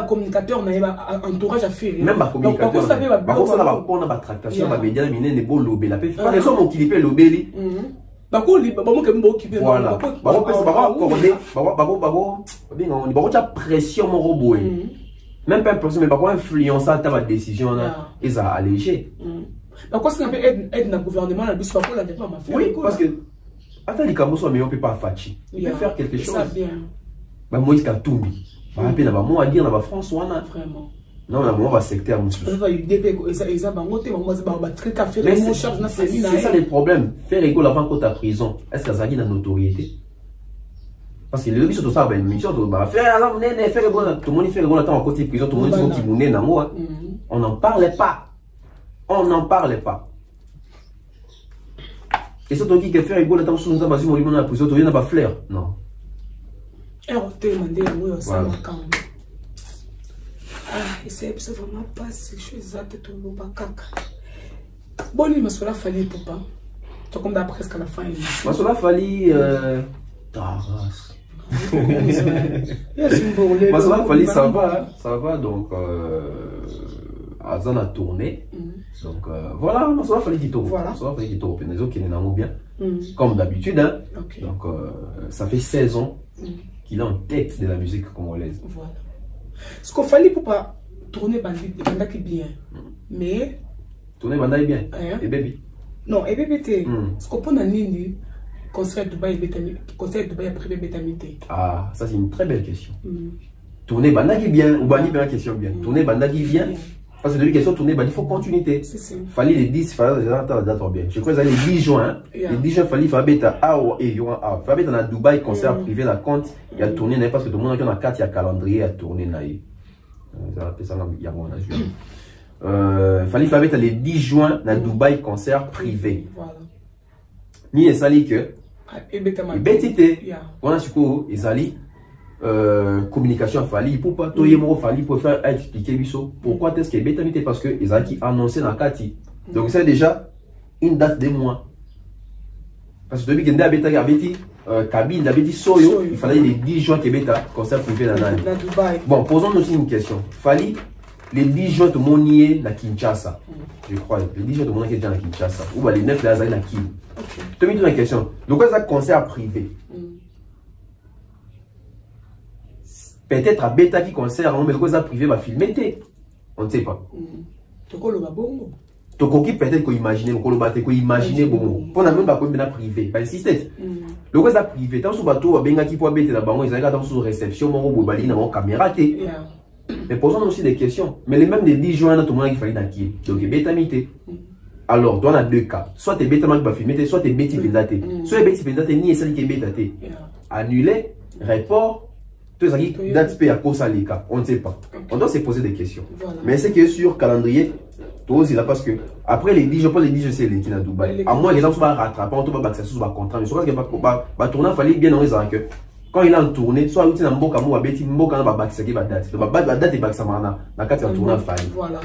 Speaker 2: communicateur n'a entourage à faire.
Speaker 1: Même ma communicateur. Bah comme ça là on a pas tractation, bah média miné ne beau lobela. Par exemple qui peut lobeli.
Speaker 2: Bah quoi les bah moi que m'bo qui peut.
Speaker 1: Voilà. Bah accordé, bah tu as pression mon robot. Même pas pression mais pas quoi influencer ta décision là et ça allégé.
Speaker 2: Bah quoi c'est un peu aide dans le gouvernement là bis pas pour la pas ma faire.
Speaker 1: Oui, parce que attends les camoufles mais on peut pas fachi. Il peut faire quelque chose.
Speaker 2: Ça bien.
Speaker 1: Bah Moïse Katumbi. Bah après là moi à dire là France on a
Speaker 2: vraiment.
Speaker 1: Non là moi va secteur monsieur.
Speaker 2: Ça va UDP ça va monter moi va très café mon charge na famille.
Speaker 1: C'est ça le problème. Faire école avant quand tu à prison. Est-ce que ça a une notoriété? Parce que les lobbies sont ça ben mission bah faire là faire école tout le monde fait école attend à côté prison tout le monde qui mouné na moi. On n'en parlait pas. On n'en parlait pas. Et surtout qui fait école attend sous nous avons sur la prison tu viens pas flair. Non.
Speaker 2: Voilà. Ah, et c'est vraiment pas ces choses à tout le monde. Bon, il m'a cela fallu pour pas. Tu comme d'après presque à la fin.
Speaker 1: M'a cela fallu Taras. M'a cela fallu ça va donc Azan a tourné. Donc voilà, m'a cela fallu qu'il tourne. Voilà. Ça fallu qu'il tourne. Les autres qui n'en ont bien. Comme d'habitude hein. Donc ça fait 16 ans. Il est en tête de la musique congolaise.
Speaker 2: Voilà. Ce qu'il fallait pour pas tourner Bandaki bien. Mais.
Speaker 1: Tourner Bandaki bien. Et baby.
Speaker 2: Non, et baby, ce qu'on peut dire, concert Dubaï privé bétamité.
Speaker 1: Ah, ça c'est une très belle question. Tourner Bandaki bien, ou Bani bien, question bien. Tourner Bandaki bien. Parce que de la question tourner, il faut continuité. Il fallait les 10, il fallait bien. Je crois que les 10 juin, les 10 juin, il fallait faire A et il fallait faire Dubaï, concert privé, la compte, il y a tourné, parce que tout le monde a 4, il y a calendrier à tourner. Il fallait faire les 10 juin, dans Dubaï, concert privé. Ni et sali que, et bêtité, on a su quoi, et sali. Communication fali pour pas tout yemo fali pour faire expliquer biso pourquoi est-ce que bétamité parce que ils ont qui annoncé dans Kati donc c'est déjà une date de mois parce que depuis que ndabeta gabeti cabine d'habiti soyo il fallait les 10 juin que beta concert privé dans Dubaï. Bon posons-nous aussi une question fali les 10 juin tout le monde y est à Kinshasa je crois les 10 juin tout le monde est dans Kinshasa ou les 9 là à Kim tu me dis une question donc c'est un concert privé. Peut-être à Beta qui concert, mais le concert privé va filmer. On ne sait pas. Toko qui peut-être qu'on imagine, qu'on imagine bon. On a même pas comme privé. Pas insister. Le concert privé, tant sous bateau, benga qui peut bêter là-bas, ils ont dans sous réception, mon robot bali dans mon caméra. Mais posons aussi des questions. Mais les mêmes des 10 juin, tout le monde qui fallait d'acquis. Donc Beta mité. Alors, on a deux cas. Soit tu es Beta qui va filmer, soit tu es Beti Pendate. Soit tu es Beti Pendate, ni celle qui est Beta. Annulé, report. On ne sait pas. On doit se poser des questions. Voilà. Mais c'est que sur calendrier, tout aussi là parce que après les 10, je pense les 10, je sais les qui à Dubaï. À moins les gens soient rattrapés, on va accès sur le contrat. Mais soit que va tourner, il fallait bien dans les que quand il a en tournée, soit il a un bon camo à Betty, un bon camo à Baxi, qui va date. La date est Baxi Marana, la carte est tournée à Fali. Voilà.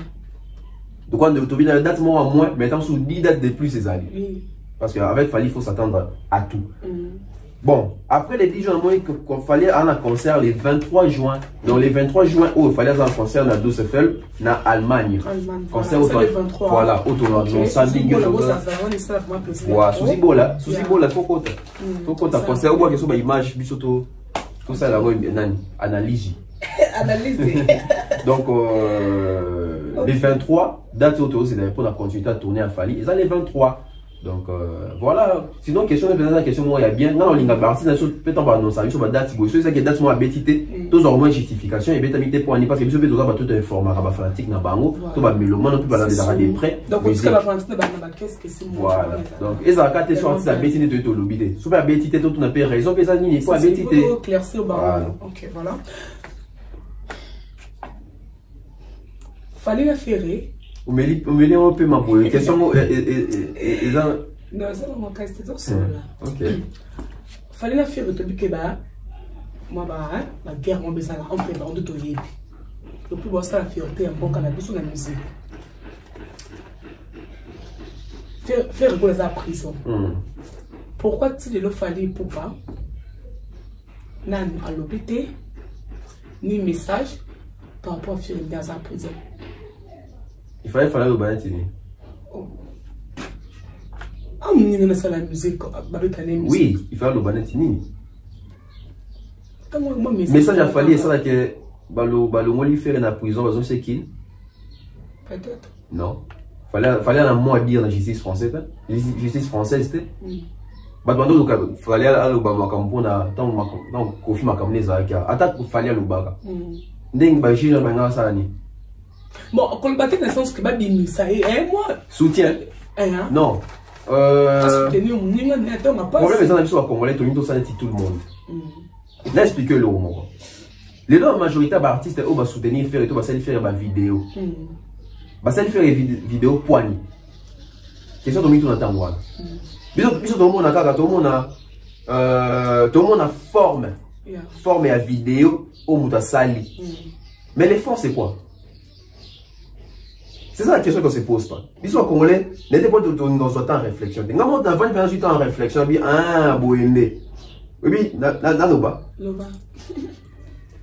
Speaker 1: Donc on devait la date moins à moins, mais sous 10 dates de plus, c'est allé. Parce qu'avec Fali, il faut s'attendre à tout. Bon, après les 10 juin, qu'il fallait aller à un concert les 23 juin. Donc les 23 juin, il fallait aller à un concert dans Düsseldorf, en Allemagne. Concert au 23. Voilà, au tournoi. Donc ça dit que voilà, sous Bola, faut qu'on t'a concert ou quelque chose d'image, tout ça là, analyse. Donc les 23 dates autour, c'est pour la continuité à tourner à Fali. Ils ont les 23. Donc voilà, sinon question de la question moi il y a bien non linga parti na so peut-on pas non ça sur ma date c'est ça que date moi bétité tous au moins justification et bétamité pour ani parce que biso beto tout informer ba fanatique na bango to ba melomane tout ba dans des prêts
Speaker 2: donc parce que la fanatique na ba qu'est-ce que c'est
Speaker 1: voilà donc et ça quand tu sorti la bétité to lobité super bétité tout na pas raison que ça ni pas bétité
Speaker 2: éclaircir au bango OK voilà fallait la ferrer.
Speaker 1: On me dit un peu ma boule. Question.
Speaker 2: Non, c'est mon cas, c'était tout ça.
Speaker 1: Ok.
Speaker 2: fallait la faire que bah moi la guerre on besoin on fait on doit y le plus beau ça la fierté un bon cannabis sur la musique faire quoi la prison pourquoi tu le fallait pour pas nan à l'hôpital ni message par rapport à faire dans la prison
Speaker 1: il fallait faire le bain
Speaker 2: la musique
Speaker 1: oui il fallait le bain message a fallu ça que balo lui faire na prison parce que c'est qui
Speaker 2: peut-être
Speaker 1: non fallait un mot à dire dans la justice française c'était bando fallait aller ba makambo na tant kofi makambo za ka attaque fallait le baga ndeng ba jina banga ça ni
Speaker 2: bon quand le battre dans le sens que ba bimi ça et moi
Speaker 1: soutien non
Speaker 2: soutenir mon ninga ne attends pas
Speaker 1: problème c'est dans le congolais tout ça tout le monde là expliquer le mot les deux majorité d'artistes au va soutenir faire et tout va faire ba vidéo ba faire vidéo poignée question de tout entendre voilà biso tout le monde a kaka tout le monde a forme à vidéo au muta sali mais les fonds c'est quoi c'est ça la question qu'on se pose pas biso congolais n'était pas dans ce temps en réflexion ngamo dans 28 ans en réflexion bi boyende oui na loba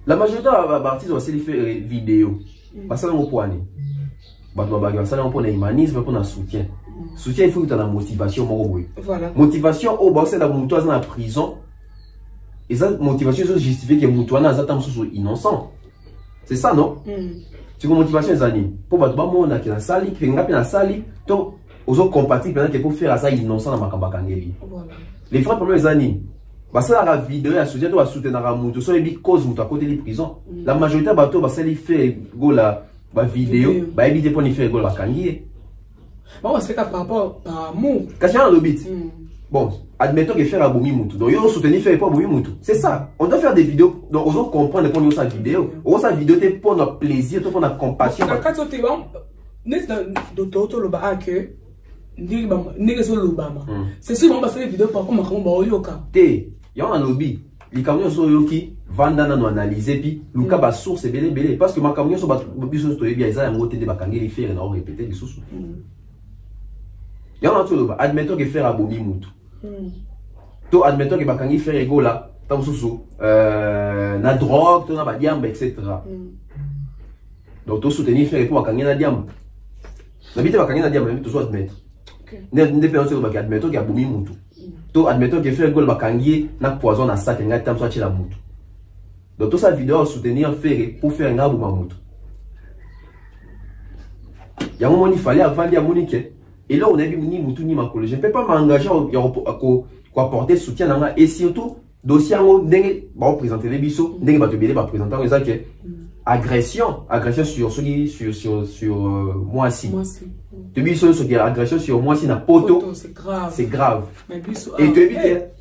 Speaker 1: la majorité d'artistes va se faire vidéo parce que on poignée ça on pour humanisme pour un soutien il faut que tu aies la motivation
Speaker 2: voilà
Speaker 1: motivation au bas c'est la motivation dans la prison et ça motivation c'est justifier que motivation dans un innocent c'est ça non c'est une motivation des années pour battre ba monde qui na sali qui ngapi na sali to aux autres compatibles maintenant que pour faire ça innocent dans makamba kangeli voilà les frères pour les années parce que la vidéo à sujet doit soutenir la moto sur les causes mutu à côté des prisons la majorité bateau va se faire go la vidéo va éviter pour faire go la kangier
Speaker 2: bon c'est par rapport à amour
Speaker 1: kasi on le bit bon admettons que faire abomi mutu donc yo soutenir faire pas abomi mutu c'est ça on doit faire des vidéos donc on doit comprendre pour nous sa vidéo t'es pour notre plaisir pour notre compassion
Speaker 2: quand tu bon n'est dans le bas que c'est sûr on va faire des vidéos par contre on yoka
Speaker 1: té yo na lobby les camions sont yoki vandana no analyser puis luka ba source belé parce que ma camion sont ba biso to bien ça ngote de bakangeli faire na répéter des sources yo na to loba admettons que faire abomi mutu to admettons que bakangi faire ego là tant sousou na drogue to na ba diamba etc. Donc to soutenir faire pour bakangi na diamba na bité bakangi na diamba to soit admettre ndépendant sur bakangi admettons que abomi mutu to admettons que faire ego bakangi na poison na sac nga tam soit la mutu donc tout ça vidéo soutenir faire pour faire nga abuma mutu ya moment il fallait avant dia monique. Et là, on a vu ni Moutou ni Makolo. Je ne peux pas m'engager à apporter soutien dans et surtout, dossier en présenter les bisous, va te béler, va présenter agression sur moi si. Tu dis sur agression sur moi si na poto, c'est grave. Et tu dis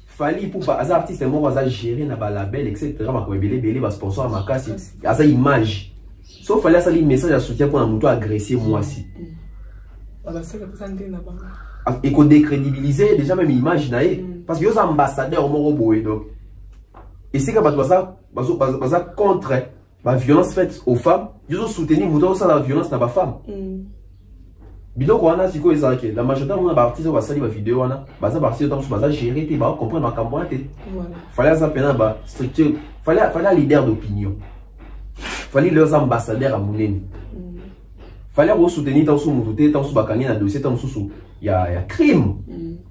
Speaker 1: fallait pour pas artiste moi va gérer na label etc. Ma ko béler va sponsor ma casse, à ça image. Sauf fallait ça les message à soutien pour un Moutou agresser moi si. Et qu'on décrédibiliser déjà même image parce que les ambassadeurs ont donc et c'est que ça contre la violence faite aux femmes ils ont soutenu la violence dans les femmes bidon ko wana siko ezaki la majorité on a artiste va salir la vidéo wana baza partir dans baza gérer te ba comprendre ma campagne te fallait ça pena ba structure fallait leader d'opinion fallait leurs ambassadeurs à monene fallait vous soutenir tant sous mutu tant sous bakangi na dossier tant sous il y a crime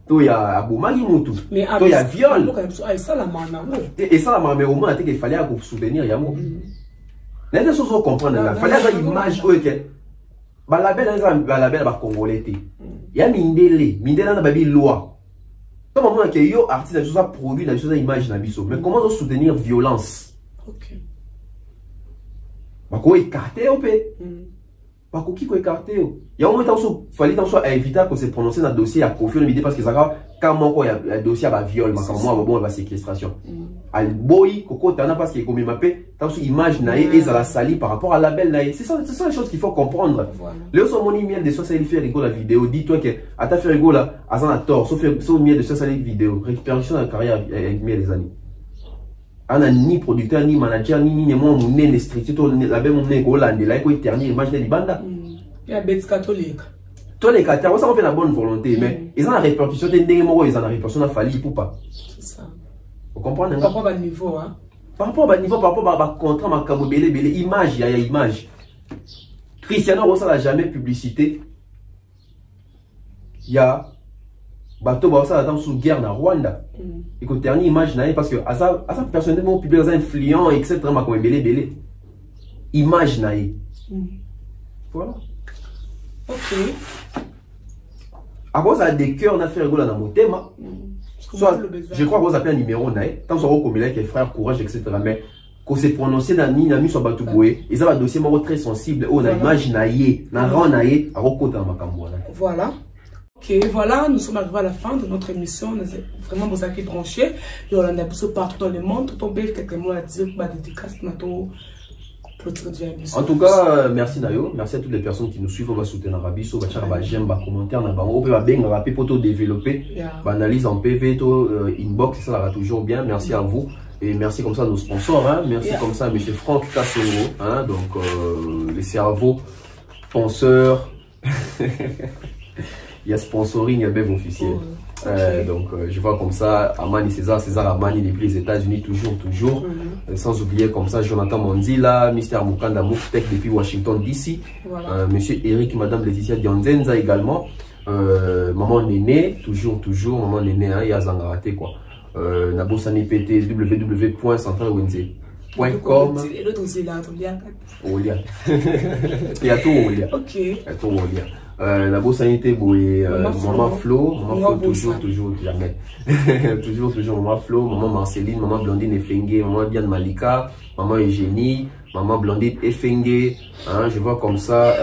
Speaker 1: to il y a abomagi mutu to il y a viol
Speaker 2: et ça la maman
Speaker 1: et ça la maman au moins qu'il fallait vous soutenir yango les gens sont comprendre là fallait ça image OK ba label ba congolais té il y a mindele na babi loi comme moment que yo artiste ça produit la chose image na biso mais comment soutenir violence OK ba ko écarter op Pas qui ko écarté. Il y a un moment où il fallait éviter qu'on se prononcer dans le dossier à Kofi Olomide parce que ça va quand il y a un dossier à viol, mais quand moi bon, séquestration. Al boy koko tana parce que comme il m'appelle, tant sur image naïe et ça la sali par rapport à la belle naïe. C'est ça les choses qu'il faut comprendre. Léo son moni miel de ça ça il fait rigolo la vidéo. Dis-toi que à ta fait rigolo là, à ça a tort, sauf miel de ça ça vidéo. Récupération de la carrière avec miel les années. On a ni producteur, ni manager, ni moi, mon nez, structure, la belle mon nez, Hollande, là, il faut éterniser l'image de l'Ibanda.
Speaker 2: Il y a des catholiques.
Speaker 1: Tous les catholiques, ça on fait la bonne volonté, mais ils ont la répercussion des négros, ils ont la répercussion de la faille pour pas.
Speaker 2: C'est ça.
Speaker 1: Vous comprenez?
Speaker 2: Par rapport à niveau, hein?
Speaker 1: Par rapport à niveau, par rapport à contrat, ma camo belé, image, il y a image. Cristiano Rosa n'a jamais publicité. Il y a. Bateau ça attend sous guerre dans Rwanda. Et que dernière image parce que à ça personnellement public influent etc. ma comme belé image naïe. Voilà. OK. À cause des cœurs on a fait rigolo dans mon thème. Soit je crois qu'on appelle un numéro naïe. Tant soit comme il est frère courage etc. mais qu'on s'est prononcé dans ni nami sur bateau boué. Ils ont un dossier très sensible. On a image naïe, na rang naïe à recoter dans ma camboire.
Speaker 2: Voilà. Ok, voilà, nous sommes arrivés à la fin de notre émission. Nous sommes vraiment vous avez branché. Et on a poussé partout dans le monde. Tout tombé quelques mots à dire pour la dédicace.
Speaker 1: En tout cas, merci Nayo. Merci à toutes les personnes qui nous suivent. On va soutenir Rabiso, on va faire j'aime, commentaire, on va bien pour développer. Analyse en PV, inbox, ça va toujours bien. Merci à vous. Et merci comme ça à nos sponsors. Hein. Merci comme ça à M. Franck Kassoro. Hein. Donc, les cerveaux, penseurs. Il y a sponsoring, il y a BEV officiel. Donc, je vois comme ça, Amani César Amani depuis les États-Unis, toujours. Sans oublier comme ça, Jonathan Mondila, Mr. Mukanda Mouftech depuis Washington DC. Voilà. Monsieur Eric, Madame Laetitia Dionzenza également. Maman Néné, toujours. Maman Néné, hein, il y a Zangarate quoi. Nabosani PT, www.centralwenze.com.
Speaker 2: Et l'autre aussi là,
Speaker 1: Olia. Il y a tout Olia.
Speaker 2: Ok.
Speaker 1: Il y a tout Olia. La bourse sanité, maman Flo, toujours, jamais. toujours, maman Flo, maman Marceline, maman Blondine Efengue, maman Diane Malika, maman Eugénie, maman Blondine Efengue, hein, je vois comme ça,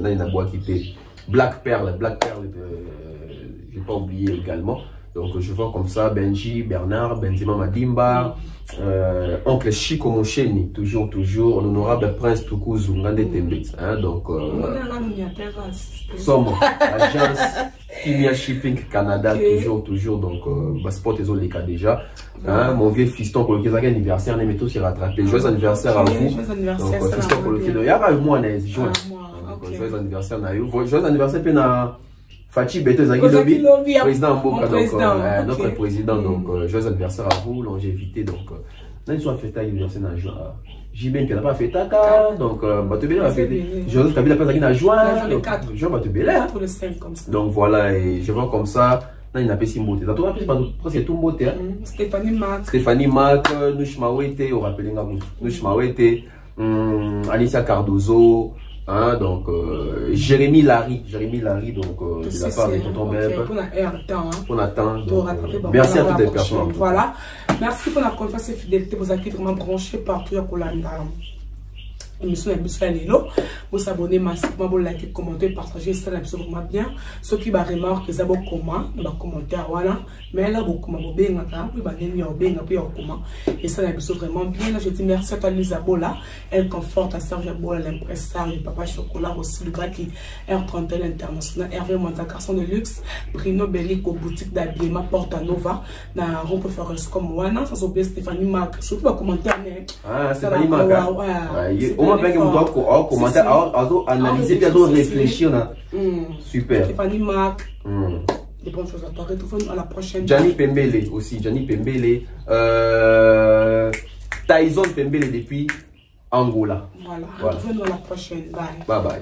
Speaker 1: là il y a bois quitté. Black Pearl, j'ai pas oublié également. Donc je vois comme ça, Benji, Bernard, Benzema Madimba, oncle Chico Mocheni, toujours, l'honorable prince Tukuzu, Ngande Tembe. Hein, donc, sommes agence Kimia Shipping Canada, toujours, donc, sport et les cas déjà. Hein, mon vieux fiston, pour le anniversaire, les métaux s'est rattrapé. Joyeux anniversaire à vous. Donc, fiston, pour le il y a un mois, joyeux anniversaire, joyeux anniversaire, puis Fachi Beto Zaghi Lobby, président Mboka, donc notre président, donc joyeux anniversaire à vous, longévité, donc là ils sont fêtés anniversaire dans juin. Jibin qui n'a pas fêté donc Batubélé a fêté. Joseph Kabila pas dans juin, juin Batubélé. Donc voilà, et je vois comme ça, là il n'a pas si beauté. Ça tourne presque tout beauté. Stéphanie Mac, Nushmawete, on rappelle Nushmawete, Alicia Cardozo. Hein, donc Jérémy Larry donc de la part de tonton Beb on attend donc, merci à toutes les personnes
Speaker 2: voilà merci pour la confiance et fidélité vous avez vraiment branché partout à Kolanda émission vous abonnez massivement, vous likez, commenter, partager, ça vraiment bien. Ceux qui va remarquer ça comment, va commenter voilà, mais là beaucoup comment et ça vraiment bien. Là je dis merci à toi Lisabola, elle conforte à Serge Bola, l'impresario, Papa Chocolat aussi le gars qui R30 international, Hervé Monta garçon de luxe, Bruno Bellico boutique d'habillement Porta Nova, na Rompe Forest comme Wana, sans oublier Stéphanie Marc, surtout va commenter
Speaker 1: ah Stéphanie Marc. On va commenter, analyser, puis réfléchir. Super.
Speaker 2: Stéphanie Marc. Des bonnes choses à toi. Retrouvons à la prochaine.
Speaker 1: Gianni Pembele aussi. Gianni Pembele. Tyson Pembele depuis Angola.
Speaker 2: Voilà. Retrouvons-nous à la prochaine. Bye.
Speaker 1: Bye bye.